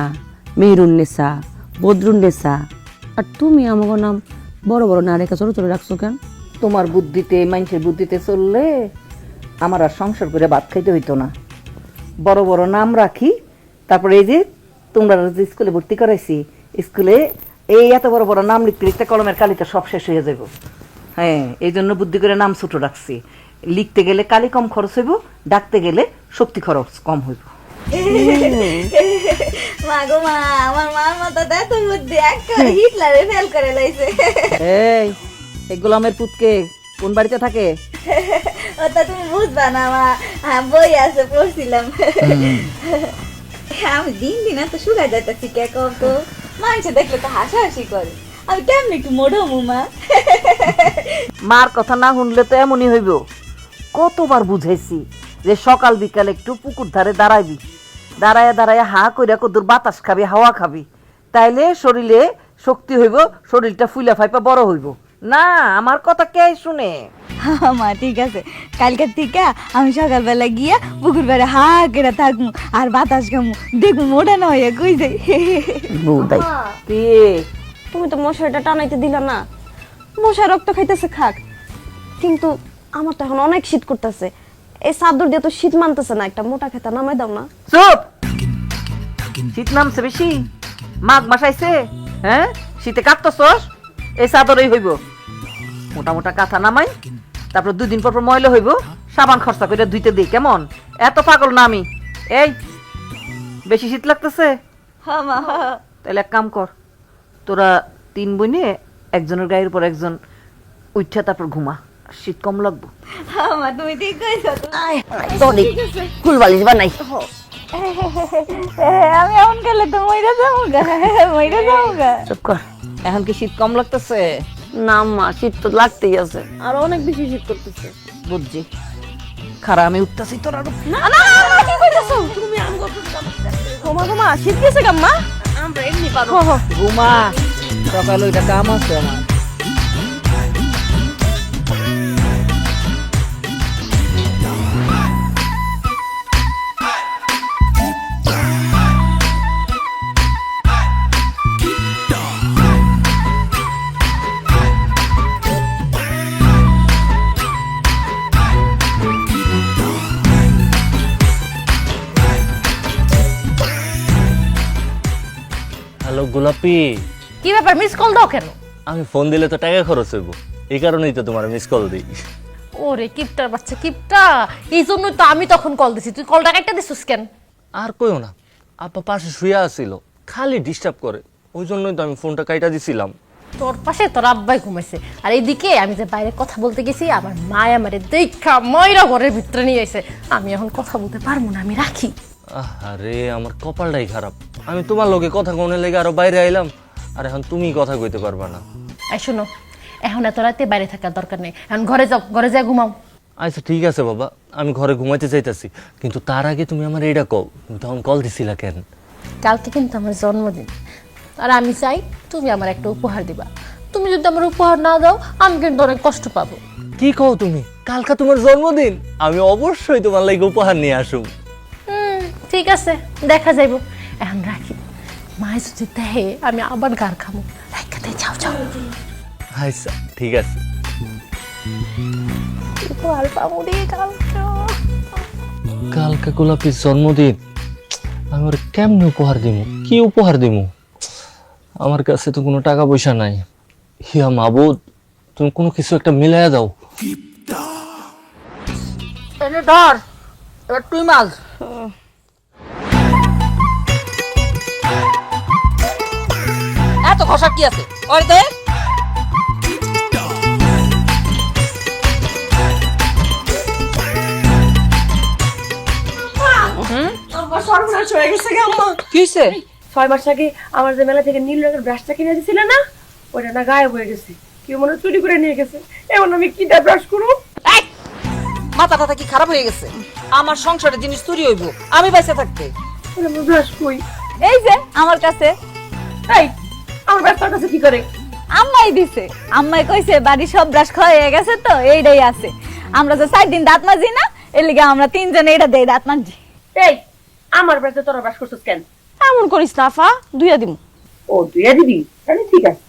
মেহরুন্নেসা, বদরুন্নেসা, আর তুমি আমাকে নাম বড় বড় না রেখে ছোট ছোট রাখছো কেন? তোমার বুদ্ধিতে, মানুষের বুদ্ধিতে চললে আমার আর সংসার করে ভাত খাইতে হইতো না। বড় বড় নাম রাখি, তারপরে এই যে তোমরা যে স্কুলে ভর্তি করাইছি, স্কুলে এই এত বড় বড় নাম লিখতে লিখতে কলমের কালিটা সব শেষ হয়ে যাব। হ্যাঁ, এই জন্য বুদ্ধি করে নাম ছোট রাখছি। লিখতে গেলে কালি কম খরচ হইব, ডাকতে গেলে শক্তি খরচ কম হইব। মা গো মা, আমার মার মতো এত বুদ্ধি, একটা হিটলারে ফেল করে লাইছে। এই গোলামের পুতকে কোন বাড়িতে থাকে? ওটা তুমি বুঝবা না মা, বই আছে পড়ছিলাম। আমি দিন দিন এত শুকাই যাইতেছি কে কত, মানুষে দেখলে তো হাসাহাসি করে, আমি কেমন একটু মোড়ো মা। মার কথা না শুনলে তো এমনই হইব। কতবার বুঝাইছি যে সকাল বিকাল একটু পুকুর ধারে দাঁড়াইবি, দাঁড়ায়া দাঁড়ায়া হা কইরা কদুর বাতাস খাবি, হাওয়া খাবি, তাইলে শরীরে শক্তি হইব, শরীরটা ফুলা ফাইপা বড় হইব। না আমার কথা কে শুনে? মা ঠিক আছে, কালকের থেকে আমি সকালবেলা গিয়া পুকুর পাড়ে হা করে থাকবো আর বাতাস খামু, দেখবো মোটা না হইয়া কই যাই। বউদাই কে তুমি তো মশারিটা টানাইতে দিলা না, মশা রক্ত খাইতেছে খাক, কিন্তু আমার তো এখন অনেক শীত করতেছে, এই চাদর দিয়ে তো শীত মানতেছে না, একটা মোটা খেতা নামাই দাও না। চুপ! শীত নামছে বেশি, মাঘ মাস আইছে, হ্যাঁ শীতে কাঁপতেছস, এই চাদরই হইব। মোটা মোটা কাঁথা নামাই, তারপর 2 দিন পর পর ময়লা হইব, সাবান খরচা করে ধুইতে দিই। কেমন? এত পাগল না আমি। এই বেশি শীত লাগতেছে? তাহলে এক কাম কর, তোরা 3 বোনে একজনের গায়ের উপর একজন উঠা তারপর ঘুমা, শীত কম লাগবো। মা তুমি ঠিক কইছো। কুলবালিশ বানাই। আমি এমন গেলে তো মইরা যাবো। চুপ কর। এখন কি শীত কম লাগতেছে? না মা, শীত তো লাগতেই আছে, আর অনেক বেশি শীত করতেছে। বুঝছি, খারা আমি উঠতেছি তোর আরো। না না না, কি কইতাছো তুমি? ঘুমা ঘুমা, শীত গেছে কাম্মা, আমরা এমনি পারো। ঘুমা, সকাল ওইটা কাম আছে আমার। হ্যালো গোলাপি, কি ব্যাপার, মিস কল দাও কেন? আমি ফোন দিলে তো টাকা খরচ হইব, এই কারণেই তো তোমার মিস কল দিই। ওরে কিপটার বাচ্চা কিপটা, এই জন্যই তো আমি তখন কল দিছি, তুই কলটা কাটতে দিছিস কেন? আর কইও না, আপা পাশে শুয়ে আসছিল, খালি ডিস্টার্ব করে, ওই জন্যই তো আমি ফোনটা কাইটা দিছিলাম। তোর পাশে তোর আব্বাই ঘুমাইছে, আর এইদিকে আমি যে বাইরে কথা বলতে গেছি, আমার মা আমারে দেখা ময়রা ঘরের ভিতরে নিয়ে আইছে, আমি এখন কথা বলতে পারবো না, আমি রাখি। আরে আমার কপালটাই খারাপ, আমি তোমার লগে কথা কোনে লেগে আরো বাইরে আইলাম, আর এখন তুমি কথা কইতে পারবা না। এই শোনো, এখন এত রাতে বাইরে থাকার দরকার নেই, এখন ঘরে যাও, ঘরে যা ঘুমাও। আচ্ছা ঠিক আছে বাবা, আমি ঘরে ঘুমাইতে চাইতেছি, কিন্তু তার আগে তুমি আমার এইটা কও, তুমি তখন কল দিছিলা কেন? কালকে কিন্তু আমার জন্মদিন, আর আমি চাই তুমি আমার একটা উপহার দিবা। তুমি যদি আমার উপহার না দাও, আমি কিন্তু অনেক কষ্ট পাবো। কি কও তুমি? কালকা তোমার জন্মদিন, আমি অবশ্যই তোমার লাগি উপহার নিয়ে আসুম। ঠিক আছে, দেখা যাইব, এখন রাখি। মায়ে যদি দেহে আমি আবার গার খামো, রাখাতে যাও যাও। আচ্ছা ঠিক আছে। উপহার পাবো রে কালকে। কালকা গোলাপির জন্মদিন, আমি ওর কেমনে উপহার দিব, কি উপহার দিব? আমার কাছে তো কোনো টাকা পয়সা নাই। হিয়া মাবুদ, তুমি কোনো কিছু একটা মিলাইয়া দাও। এনে ধর, এবার তুই মাছ। এত ঘষা কি আছে? ওরে দে। কিসে? 6 মাস আগে আমার যে মেলা থেকে নীল রঙের ব্রাশটা কিনে দিছিল না, ওটা না গায়েব হয়ে গেছে, কেউ মনে হয় চুরি করে নিয়ে গেছে। এখন আমি কি দিয়ে ব্রাশ করব? মাথা টাথা কি খারাপ হয়ে গেছে? আমার সংসারের জিনিস চুরি হইব আমি বাইসে থাকতে? ব্রাশ কই? এই যে আমার কাছে। এই আমার ব্রাশটার কাছে কি করে? আম্মাই দিছে, আম্মাই কইছে বাড়ি সব ব্রাশ খাওয়া হয়ে গেছে তো এইটাই আছে। আমরা যে 4 দিন দাঁত মাজি না, এর লিগে আমরা 3 জন এইটা দেই দাঁত মাজি। এই আমার ব্রাশে তোরা ব্রাশ করছিস কেন? এমন করিস না আফা, দুইয়া দিমু। ও দুইয়া দিবি? তাহলে ঠিক আছে।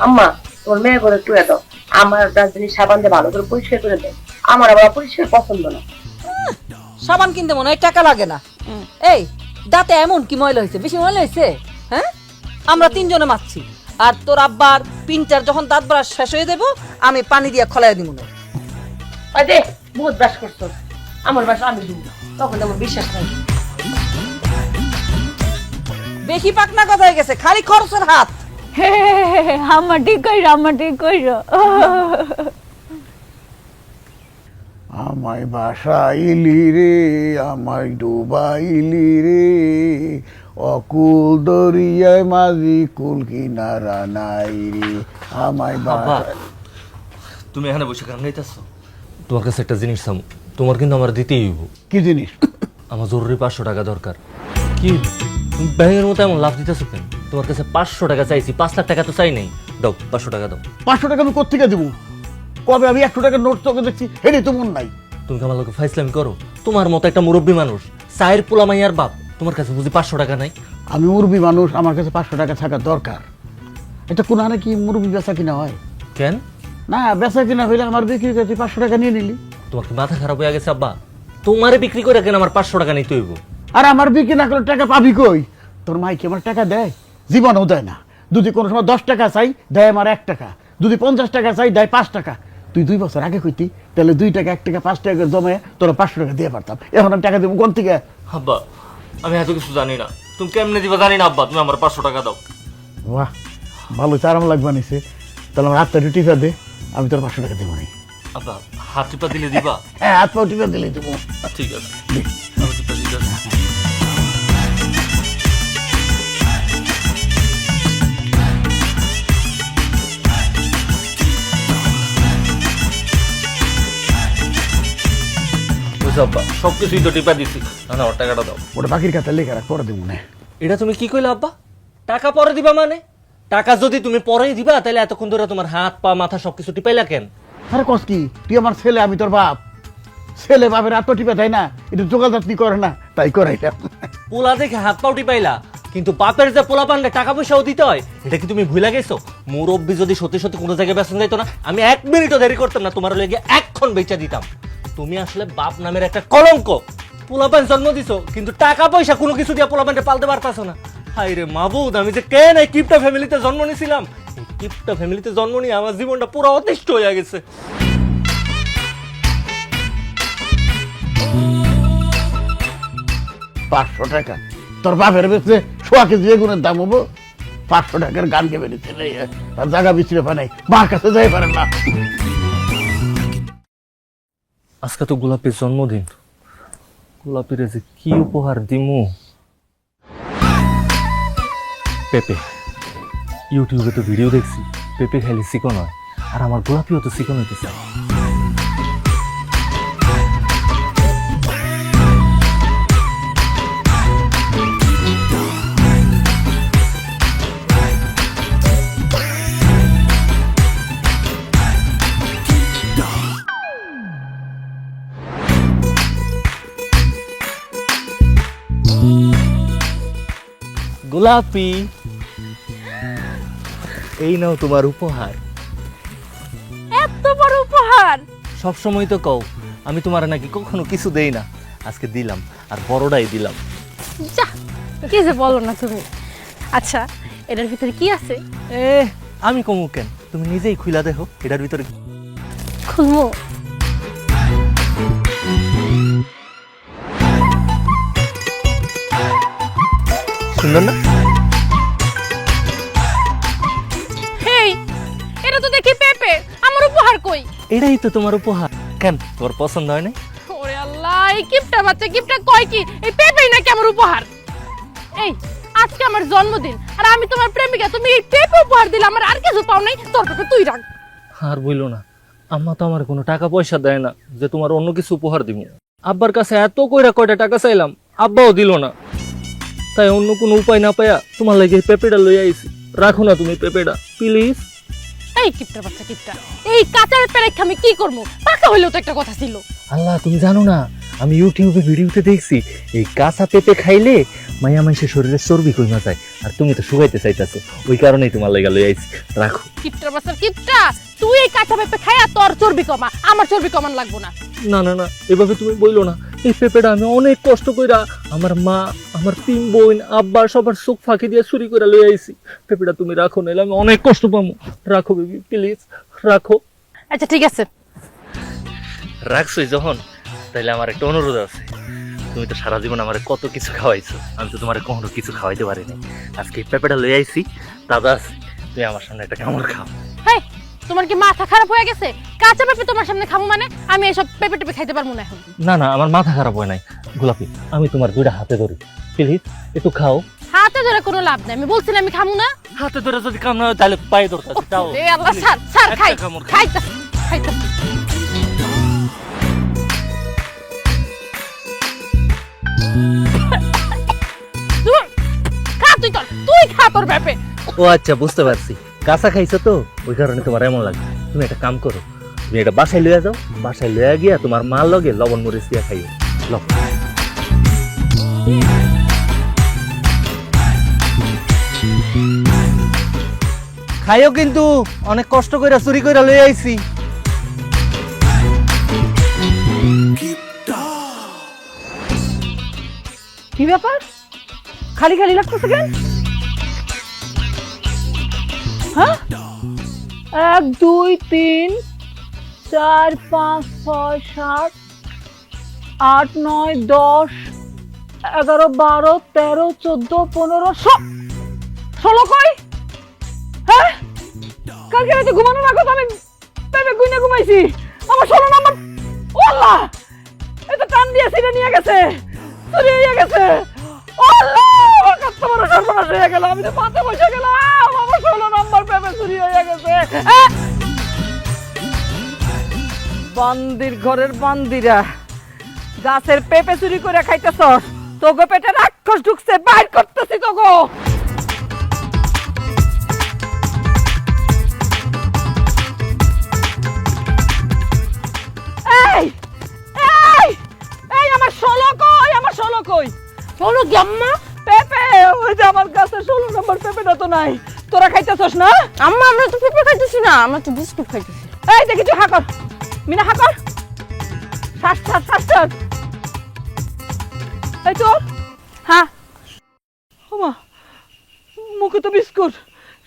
আম্মা তোর মেয়ে করে তুই দাও, আমার ব্রাশ জিনিস সাবান দিয়ে ভালো করে পরিষ্কার করে দেয়, আমার আবার পরিষ্কার পছন্দ না। সাবান কিনতে মনে হয় টাকা লাগে না। এই দাঁতে এমন কি ময়লা হয়েছে? বেশি ময়লা হয়েছে? হ্যাঁ, আমরা 3 জনে মারছি, আর তোর আব্বার পিন্টার যখন দাঁত ব্রাশ শেষ হয়ে দেবো, আমি পানি দিয়ে খলাই দিব না। আয় দে, বহুত ব্রাশ করছো, আমার ব্রাশ আমি দিব, তখন আমার বিশ্বাস নাই। বেশি পাকনা কথা হয়ে গেছে, খালি খরচের হাত। আম্মা ঠিক কইরো, আম্মা ঠিক কইরো। আমায় বাসাইলি রে, আমায় ডুবাইলি রে, অকুল দরিয়ায় মাঝি কুল কিনারা নাই রে, আমায় বাবা, তুমি এখানে বসে গান গাইতেছো? তোমার কাছে একটা জিনিস চাম, তোমার কিন্তু আমার দিতেই হইব। কি জিনিস? আমার জরুরি 500 টাকা দরকার। কি তুমি ব্যাঙের মতো এমন লাভ দিতেছো কেন? তোমার কাছে 500 টাকা চাইছি, 5 লাখ টাকা তো চাই নাই। দাও 500 টাকা দাও। 500 টাকা আমি কোত্থেকে দেবো? কবে আমি 100 টাকার নোট তোকে দেখছি, হেডে তো মন নাই। তুমি কি আমার লোকে ফাইজলামি করো? তোমার মতো একটা মুরব্বী মানুষ, চায়ের পোলা মাইয়ার বাপ, তোমার কাছে বুঝি 500 টাকা নাই? আমি মুরব্বী মানুষ, আমার কাছে 500 টাকা থাকা দরকার। এটা কোন হারে কি মুরব্বী বেচা কিনা হয়? কেন? না, বেচা কিনা হইলে আমার বিক্রি করতে 500 টাকা নিয়ে নিলি। তোমার কি মাথা খারাপ হয়ে গেছে আব্বা? তোমারে বিক্রি করে কেন আমার 500 টাকা নিতে হইব? আর আমার বিক্রি না করলে টাকা পাবি কই? তোর মাই কি আমার টাকা দেয়? জীবনও দেয় না। যদি কোনো সময় 10 টাকা চাই, দেয় আমার 1 টাকা। যদি 50 টাকা চাই, দেয় 5 টাকা। তুই 2 বছর আগে কইতি, তাহলে 2 টাকা 1 টাকা 5 টাকা জমে তোরা 500 টাকা দিয়ে পারতাম। এখন আমি টাকা দেবো কোন থেকে? আব্বা আমি এত কিছু জানি না, তুমি কেমনে দিবা জানি না আব্বা, তুমি আমার 500 টাকা দাও। বাহ, ভালো আরাম লাগবে নিছে। তাহলে আমার হাতটা টিপা দে, আমি তোর 500 টাকা দেবো নি। আব্বা হাত টিপা দিলে দিবা? হ্যাঁ, হাত পাও টিপা দিলে দেবো। ঠিক আছে, আমি টিপা দিতেছি। আব্বা সবকিছুই তো টিপা দিছি, না আমার টাকাটা দাও। ওটা বাকির খাতা লেখা রাখ, পরে দেবো না। এটা তুমি কি কইলা আব্বা? টাকা পরে দিবা মানে? টাকা যদি তুমি পরেই দিবা তাহলে এতক্ষণ ধরে তোমার হাত পা মাথা সবকিছু টিপাইলা কেন? আরে কস কি, তুই আমার ছেলে, আমি তোর বাপ। ছেলে বাপের হাত টিপা দেয় না, এটা যোগাযাত্রী করে না, তাই করাইলাম। পোলা দেখে হাত পাও টিপাইলা, কিন্তু বাপের যে পোলা পানলে টাকা পয়সাও দিতে হয়, এটা কি তুমি ভুলে গেছো? মুরব্বি যদি সত্যি সত্যি কোনো জায়গায় বেতন যাইতো না, আমি 1 মিনিটও দেরি করতাম না, তোমার লেগে এক্ষণ বেচা দিতাম। তুমি আসলে বাপ নামের একটা কলঙ্ক। পোলাপান জন্ম দিছো, কিন্তু টাকা পয়সা কোনো কিছু দিয়ে পোলাপানকে পালতে পারতাছো না। হাই রে মাবুদ, আমি যে কেন এই কিপটা ফ্যামিলিতে জন্ম নিয়েছিলাম? এই কিপটা ফ্যামিলিতে জন্ম নিয়ে আমার জীবনটা পুরো অতিষ্ঠ হয়ে গেছে। 500 টাকা তোর বাপের বেচে 100 কেজি বেগুনের দাম হবো? 500 টাকার গান কে বেরিয়েছে আর জায়গা বিচরে পাই, মার কাছে যাই পারে না। আজকে তো গোলাপের জন্মদিন, গোলাপের যে কি উপহার দিমু? পেঁপে, ইউটিউবে তো ভিডিও দেখছি পেঁপে খাইলে চিকন হয়, আর আমার গোলাপিও তো চিকন হইতেছে। গোলাপি, এই নাও তোমার উপহার। এত বড় উপহার! সব সময় তো কও আমি তোমার নাকি কখনো কিছু দেই না, আজকে দিলাম, আর বড়টাই দিলাম। যা, কি যে বলো না তুমি। আচ্ছা, এটার ভিতরে কি আছে? আমি কমু কেন, তুমি নিজেই খুইলা দেখো এটার ভিতরে। খুলবো? সুন্দর না? হেই, এটা তো দেখি পেঁপে, আমার উপহার কই? এটাই তো তোমার উপহার। কেন তোর পছন্দ হয় না? ওরে আল্লাহ, এই কিপটা বাচ্চা কিপটা কয় কি এই পেঁপেই নাকি আমার উপহার? এই আজকে আমার জন্মদিন, আর আমি তোমার প্রেমিকা, তুমি এই পেঁপে উপহার দিলে, আমার আর কিছু পাও নাই, তোর পেঁপে তুই রাখ। আর বইলো না, আম্মা তো আমার কোনো টাকা পয়সা দেয় না যে তোমার অন্য কিছু উপহার দিব। আব্বার কাছে এত কয়টা টাকা চাইলাম, আব্বাও দিল না। তাই অন্য কোনো উপায় না পায়া তোমার লাগে পেঁপেটা লই আইছি। রাখো না তুমি পেঁপেটা প্লিজ। এই কিপটা বাচ্চা কিপটা, এই কাঁচা পেঁপে আমি কি করবো? পাকা হইলেও তো একটা কথা ছিল। আল্লাহ, তুমি জানো না, আমি ইউটিউবে ভিডিওতে দেখছি এই কাঁচা পেঁপে খাইলে মাইয়া মানুষের শরীরে চর্বি কমে যায়, আর তুমি তো শুকাইতে চাইতেছো, ওই কারণেই তোমার লাগা লই আইছি। রাখো। কিপটা বাচ্চা কিপটা, তুই এই কাঁচা পেঁপে খাইয়া তোর চর্বি কমা, আমার চর্বি কমান লাগবো না। না না না, এভাবে তুমি বইলো না। এই পেঁপেটা আমি অনেক কষ্ট কইরা আমার মা, আমার 3 বোন, আব্বা সবার চোখ ফাঁকি দিয়ে চুরি করে লই আইছি। পেঁপেটা তুমি রাখো, নাইলে আমি অনেক কষ্ট পাবো। রাখো বেবি প্লিজ, রাখো। আচ্ছা ঠিক আছে, রাখছোই যখন, তাইলে আমার একটা অনুরোধ আছে। তুমি তো সারা জীবন আমার কত কিছু খাওয়াইছো, আমি তো তোমার কখনো কিছু খাওয়াইতে পারিনি। আজকে এই পেঁপেটা লই আইছি, দাদা তুমি আমার সামনে একটা কামড় খাও। হেই, তোমার কি মাথা খারাপ হয়ে গেছে? কাঁচা পেঁপে তোমার সামনে খাবো মানে? আমি এসব পেঁপে টেপে খাইতে পারবো না এখন। না না, আমার মাথা খারাপ হয় নাই। গোলাপি, আমি তোমার 2টা হাতে ধরি, প্লিজ একটু খাও। হাতে ধরে কোনো লাভ নাই, আমি বলছি না আমি খামু না। হাতে ধরে যদি কাম না হয় তাহলে পায়ে ধরতেছি। তাও এ আল্লাহ, ছাড় ছাড়, খাই একটা কামড় খাও। খাইতা খাইতা। খা তুই তোর, তুই খা তোর পেঁপে। ও আচ্ছা, বুঝতে পারছি, কাঁচা খাইছো তো ওই কারণে তোমার এমন লাগে। তুমি একটা কাম করো, তুমি এটা বাসায় লইয়া যাও, বাসায় লইয়া গিয়া তোমার মার লগে লবণ মরিচ দিয়া খাইও। লবণ খাইও কিন্তু, অনেক কষ্ট কইরা চুরি কইরা লই আইছি। কি ব্যাপার খালি খালি লাগতেছে কেন? হ্যাঁ, 1 2 3 4 5 6 7 8 9 10 11 12 13 14 15 16 কই? হ্যাঁ, কালকে রাতে ঘুমানোর আগে তো আমি পেপে গুইনা ঘুমাইছি। আমার 16 নাম্বার, ও আল্লাহ, এটা টান দিয়ে ছিঁড়ে নিয়ে গেছে, চুরি হয়ে গেছে। ও আল্লাহ, আমার কত বড় সর্বনাশ হয়ে গেল, আমি তো মাথা বসে গেলাম। আমার 16 নাম্বার পেপে চুরি হয়ে গেছে। বান্দির ঘরের বান্দিরা, গাছের পেঁপে চুরি করে খাইতেছ, তোগো পেটে রাক্ষস ঢুকছে, বাইর করতেছি তোগো। এই এই এই আমার 16 কই? আমার 16 কই? 16 কি আম্মা? পেঁপে, ওই যে আমার গাছের 16 নম্বর পেঁপেটা তো নাই। তোরা খাইতেছস না? আম্মা আমরা তো পেঁপে খাইতেছি না, আমরা তো বিস্কুট খাইতেছি। এই দেখি তুই হাকর, মিনা হাকর, শ্বাস শ্বাস শ্বাস শ্বাস। এই তো, হ্যাঁ, ওমা, মুখে তো বিস্কুট,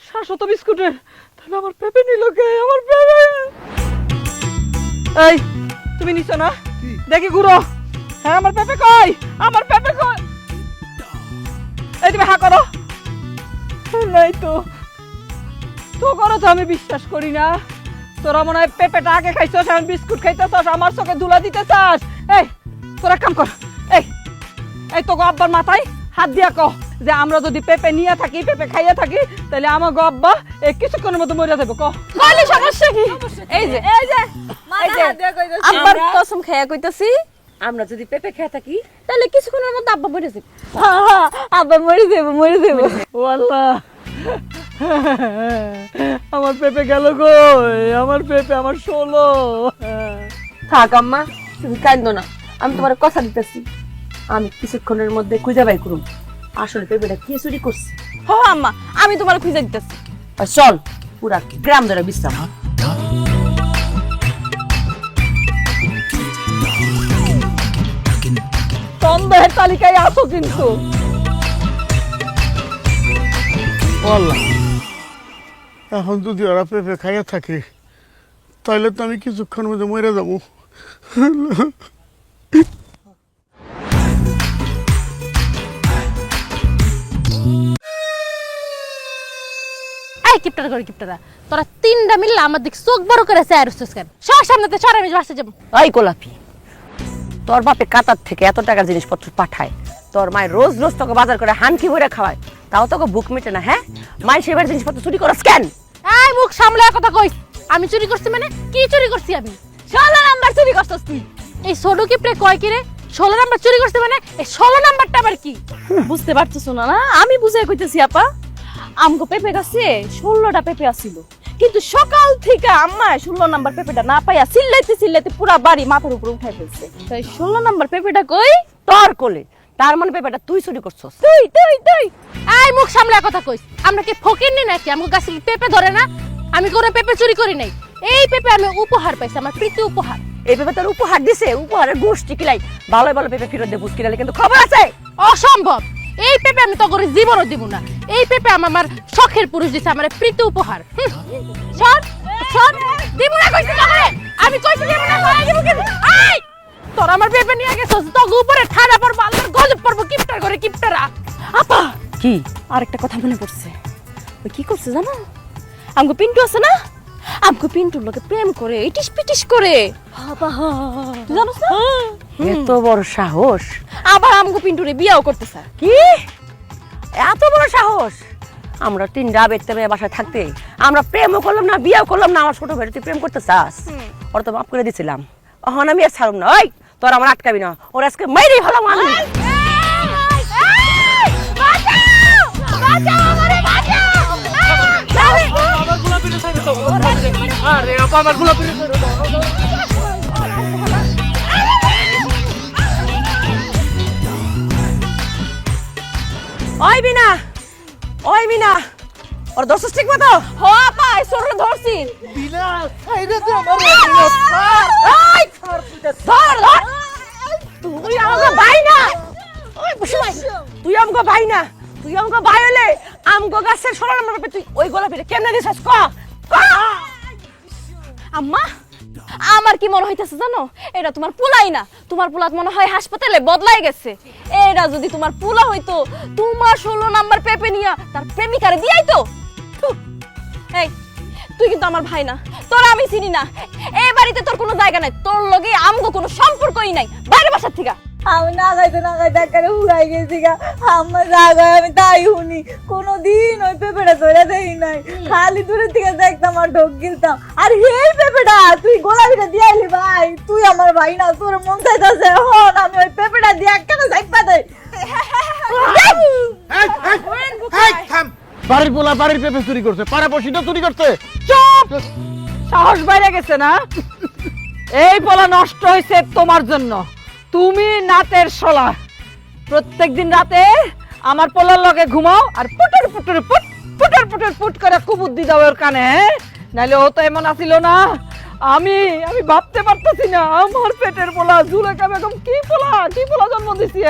শ্বাসও তো বিস্কুটের, তাহলে আমার পেঁপে নিল কে? আমার পেঁপে। এই তুমি নিছো না? দেখি ঘুরো। হ্যাঁ, আমার পেঁপে কই? আমার পেঁপে কই? এই তুমি হ্যাঁ করো। নাই তো, তো করো তো, আমি বিশ্বাস করি না। তোরা মনে হয় পেঁপেটা আগে খাইছস, এখন বিস্কুট খাইতেছস, আমার চোখে ধুলা দিতে চাস। এই তোরা কাম কর, এই এই তোকে আব্বার মাথায় হাত দিয়া কহ যে আমরা যদি পেঁপে নিয়ে থাকি, পেঁপে খাইয়া থাকি, তাহলে আমার গো আব্বা এই কিছুক্ষণের মতো মরে যাবে। কহ কইলে সমস্যা কি? এই যে এই যে আব্বার কসম খাইয়া কইতাছি, আমরা যদি পেঁপে খেয়ে থাকি তাহলে কিছুক্ষণের মধ্যে আব্বা মরে যাবে। আব্বা মরে যাবো, মরে যাবো। ও আল্লাহ, আমার পেঁপে গেল গো, আমার পেঁপে, আমার 16। থাক আম্মা, তুমি কাঁদো না, আমি তোমার কথা দিতেছি, আমি কিছুক্ষণের মধ্যে খুঁজে বাই করুম আসলে পেঁপেটা কে চুরি করছে। হ আম্মা, আমি তোমার খুঁজে দিতেছি। আর চল পুরা গ্রাম ধরে বিশ্রাম। সন্দেহের তালিকায় আসো কিন্তু। ও আল্লাহ, এখন যদি ওরা পেঁপে খাইয়া থাকে, তাহলে তো আমি কিছুক্ষণ মধ্যে মরে যাবো। এই কিপটারা করে কিপটারা, তোরা তিনটা মিললে আমার দিক চোখ বড় করে চায়ের কেন? সব সামনেতে সর, আমি বাসে যাবো। ওই গোলাপি, তোর বাপে কাতার থেকে এত টাকার জিনিসপত্র পাঠায়, তোর মায়ের রোজ রোজ তোকে বাজার করে হানকি ভরে খাওয়ায়, তাও তোকে বুক মেটে না? হ্যাঁ, মায়ের সেবার জিনিসপত্র চুরি করস কেন? এই মুখ সামলে কথা কইস। আমি চুরি করছি মানে কি চুরি করছি? আমি 16 নাম্বার চুরি করছস তুই। এই ছোট কিপটে কয় কি রে 16 নাম্বার চুরি করছি মানে? এই 16 নাম্বারটা আবার কি? বুঝতে পারতেছ না? না আমি বুঝাই কইতেছি আপা, আমগো পেঁপে গাছে 16টা পেঁপে আছিল, কিন্তু সকাল থেকে আম্মা 16 নাম্বার পেঁপেটা না পাইয়া চিল্লাইতে চিল্লাইতে পুরা বাড়ি মাথার উপর উঠাই ফেলছে। তাই 16 নাম্বার পেঁপেটা কই? তোর কোলে। তার মানে পেঁপেটা তুই চুরি করছস? তুই তুই তুই এই মুখ সামলে কথা কইস। আমরা কি ফকিরনি নাকি? আমগো গাছে কি পেঁপে ধরে না? আমি কোনো পেঁপে চুরি করি নাই। এই পেঁপে আমি উপহার পাইছি, আমার প্রীতি উপহার। এই পেঁপে তোর উপহার দিছে, উপহারের গোষ্ঠী কিলাই। ভালো ভালো পেঁপে ফেরত দে, বুঝ কিনালে কিন্তু খবর আছে। অসম্ভব, এই পেঁপে আমি তো করে জীবনও দিব না। এই পেঁপে আমার শখের পুরুষ দিছে, আমার প্রীতি উপহার। সর সর, দিব না কইছি তোরে। আমি কইছি দিব না, কই দিব কি? এই তোর আমার পেঁপে নিয়ে গেছস, তো উপরে ঠাড়া পড়ব, আল্লাহর গজব পড়ব। কিপটার করে কিপটারা। আপা কি? আরেকটা কথা মনে পড়ছে। ওই কি করছে জানো? আমগো পিন্টু আছে না, আমগো পিন্টুর লগে প্রেম করে, ইটিস পিটিস করে। বাবা, তুই জানোস না? এত বড় সাহস! আবার আমগো পিন্টুরে বিয়াও করতেছে। কি এত বড় সাহস? আমরা তিনটা বেটতে মেয়ে বাসায় থাকতে আমরা প্রেমও করলাম না, বিয়েও করলাম না, আমার ছোট ভাই তুই প্রেম করতে চাস? ওর তো মাফ করে দিছিলাম, এখন আমি আর ছাড়ুম না। ওই তোর আমার আটকাবি না, ওর আজকে মেরেই হলাম আমি। আরে আপা আমার গোলাপি ওই বিনা ওই বিনা ওর দোষ ঠিক মতো হ আপা সরে ধরছি বিনা সাইডে দে আমার এই ধর ধর তুই আমাকে ভাই না ওই বসে তুই আমাকে ভাই না তুই আমাকে ভাই হলে আমগো গাছের সরা নাম্বার তুই ওই গোলাপিটা কেমনে দিছস ক আম্মা আমার কি মনে হইতাছে জানো এটা তোমার পোলাই না তোমার পোলাত মনে হয় হাসপাতালে বদলাই গেছে এটা যদি তোমার পোলা হইতো তোমার 16 নাম্বার পেপে নিয়া তার প্রেমিকারে দিয়াই তো এই তুই কিন্তু আমার ভাই না তোর আমি চিনি না এই বাড়িতে তোর কোনো জায়গা নাই তোর লগে আমগো কোনো সম্পর্কই নাই বাইরে বাসার থেকে আমি না খাইতে একেবারে উড়াই গেছি গা আমার জায়গায় আমি তাই শুনি কোনোদিন ওই পেঁপেটা ধরে দেই নাই খালি দূরের থেকে দেখতাম আর ঢোক গিলতাম আর এই পেঁপেটা তুই গোলাপিটা দিয়ে আইলি ভাই তুই আমার ভাই না তোর মন চাইতেছে হন আমি ওই পেঁপেটা দিয়ে একখানে যাইপা দেই বাড়ির পোলা বাড়ির পেঁপে চুরি করছে পাড়া পড়শিটা চুরি করছে চুপ সাহস বাইরে গেছে না এই পোলা নষ্ট হয়েছে তোমার জন্য তুমি নাতের শোলা প্রত্যেকদিন রাতে আমার পোলার লগে ঘুমাও আর পুটুর পুটুর পুট পুটুর পুটুর পুট করে কুবুদ্ধি দাও ওর কানে নাইলে ও তো এমন আসিল না আমি ভাবতে পারতেছি না আমার পেটের পোলা জুলেখা বেগম কি পোলা জন্ম দিছি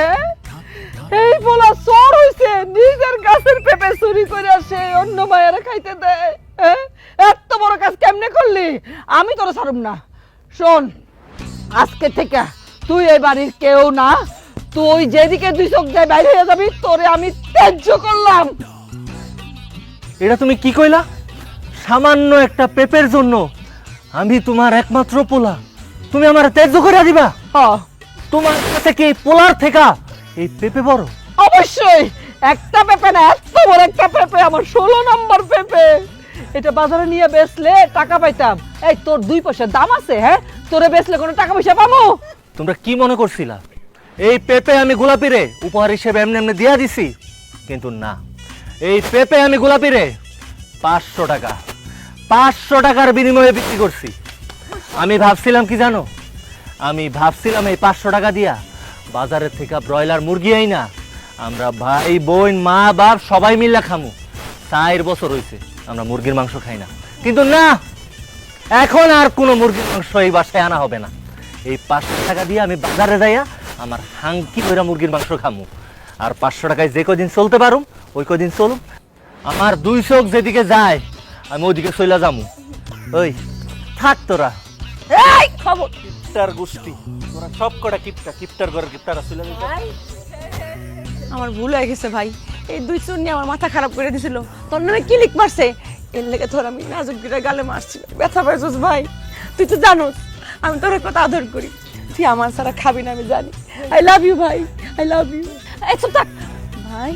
এই পোলা চোর হইছে নিজের গাছের পেঁপে চুরি করে আসে অন্য মায়েরা খাইতে দেয় এত বড় কাজ কেমনে করলি আমি তোরা ছাড়ুম না শোন আজকে থেকে তুই এই বাড়ির কেউ না তুই যেদিকে দুই চোখ যায় বাইরে হয়ে যাবি তোরে আমি ত্যায্য করলাম এটা তুমি কি কইলা সামান্য একটা পেপের জন্য আমি তোমার একমাত্র পোলা তুমি আমার ত্যায্য করে দিবা তোমার কাছে কি পোলার থেকে এই পেপে বড় অবশ্যই একটা পেঁপে না এত বড় একটা পেঁপে আমার 16 নম্বর পেঁপে এটা বাজারে নিয়ে বেচলে টাকা পাইতাম এই তোর 2 পয়সা দাম আছে হ্যাঁ তোরে বেচলে কোনো টাকা পয়সা পাবো তোমরা কি মনে করছিলা এই পেপে আমি গোলাপিরে উপহার হিসেবে এমনি এমনি দিয়া দিছি কিন্তু না এই পেপে আমি গোলাপিরে 500 টাকা 500 টাকার বিনিময়ে বিক্রি করছি আমি ভাবছিলাম কি জানো আমি ভাবছিলাম এই 500 টাকা দিয়া বাজারের থেকে ব্রয়লার মুরগি আই না আমরা ভাই বোন মা বাপ সবাই মিলে খামু 4 বছর হইছে আমরা মুরগির মাংস খাই না কিন্তু না এখন আর কোনো মুরগির মাংস এই বাসায় আনা হবে না এই 500 টাকা দিয়ে আমি বাজারে যাইয়া আমার হাঙ্কি কইরা মুরগির মাংস খামু আর 500 টাকায় যে কদিন চলতে পারুম ওই কদিন চলুম আমার 2 চোখ যেদিকে যায় আমি ওইদিকে চইলা যামু ওই থাক তোরা এই খবর কিপটার গোষ্ঠী তোরা সব কটা কিপটার ঘরের কিপটারা চইলা যাইতে আমার ভুল হয়ে গেছে ভাই এই দুই চুন নিয়ে আমার মাথা খারাপ করে দিছিল তোর নামে ক্লিক মারছে এর লেগে তোর আমি নাজুক গিরা গালে মারছি ব্যথা পাইছিস ভাই তুই তো জানোস আমি তোর কত আদর করি তুই আমার সারা খাবি না আমি জানি আই লাভ ইউ ভাই আই লাভ ইউ এই চুপ থাক ভাই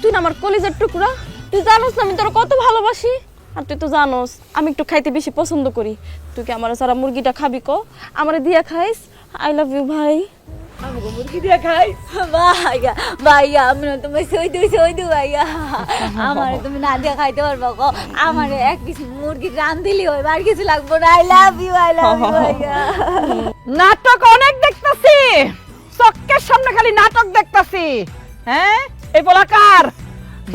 তুই না আমার কলিজার টুকরা তুই জানোস না আমি তোর কত ভালোবাসি আর তুই তো জানোস আমি একটু খাইতে বেশি পছন্দ করি তুই কি আমার সারা মুরগিটা খাবি কো আমারে দিয়া খাইস আই লাভ ইউ ভাই আমাকে মুরগি দিয়া খাইস ভাইয়া ভাইয়া আমি না তোমার সই দু ভাইয়া আমার তুমি না দিয়ে খাইতে পারবো গো আমার এক পিস মুরগি রান দিলি হয় আর কিছু লাগবো না আই লাভ ইউ ভাইয়া নাটক অনেক দেখতাছি চক্কের সামনে খালি নাটক দেখতাছি হ্যাঁ এই পোলাকার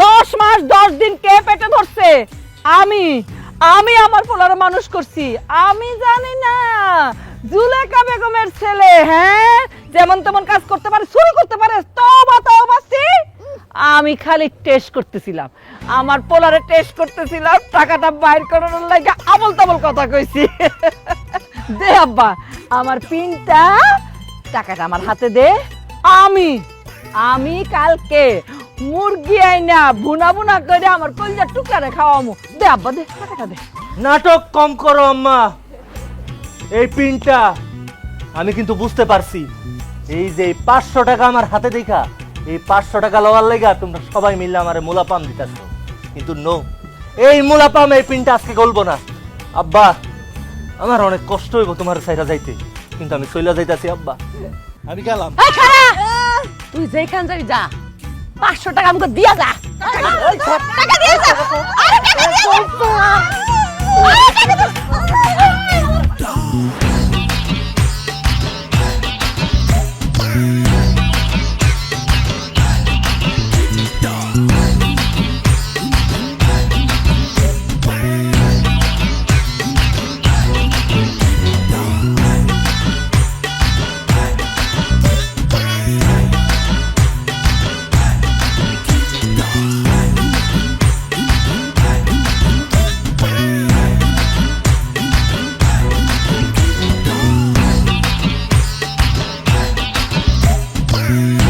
10 মাস 10 দিন কে পেটে ধরছে আমি আমার পোলারে মানুষ করছি আমি জানি না জুলেখা বেগমের ছেলে হ্যাঁ যেমন তেমন কাজ করতে পারে চুরি করতে পারে তওবা আমি খালি টেস্ট করতেছিলাম আমার পোলারে টেস্ট করতেছিলাম টাকাটা বাইর করানোর লাগা আবল তাবল কথা কইছি দে আব্বা আমার পিনটা টাকাটা আমার হাতে দে আমি কালকে মুরগি আইনা বুনা বুনা করে আমার কলিজার টুকরারে খাওয়ামু দে আব্বা দে টাকাটা দে নাটক কম করো আম্মা এই পিনটা আমি কিন্তু বুঝতে পারছি এই যে 500 টাকা আমার হাতে দেখা এই 500 টাকা লওয়ার লাগা তোমরা সবাই মিলে আমারে মুলাপাম দিতাছো কিন্তু নো এই মুলাপাম এই পিনটা আজকে গলবো না আব্বা আমার অনেক কষ্ট হইব তোমার সাইরা যাইতে কিন্তু আমি চইলা যাইতাছি আব্বা আমি গেলাম তুই যেখান যাবি যা 500 টাকা আমাকে দিয়া যা টাকা দিয়ে যা আরে টাকা দিয়ে যা আরে টাকা দিয়ে Bye.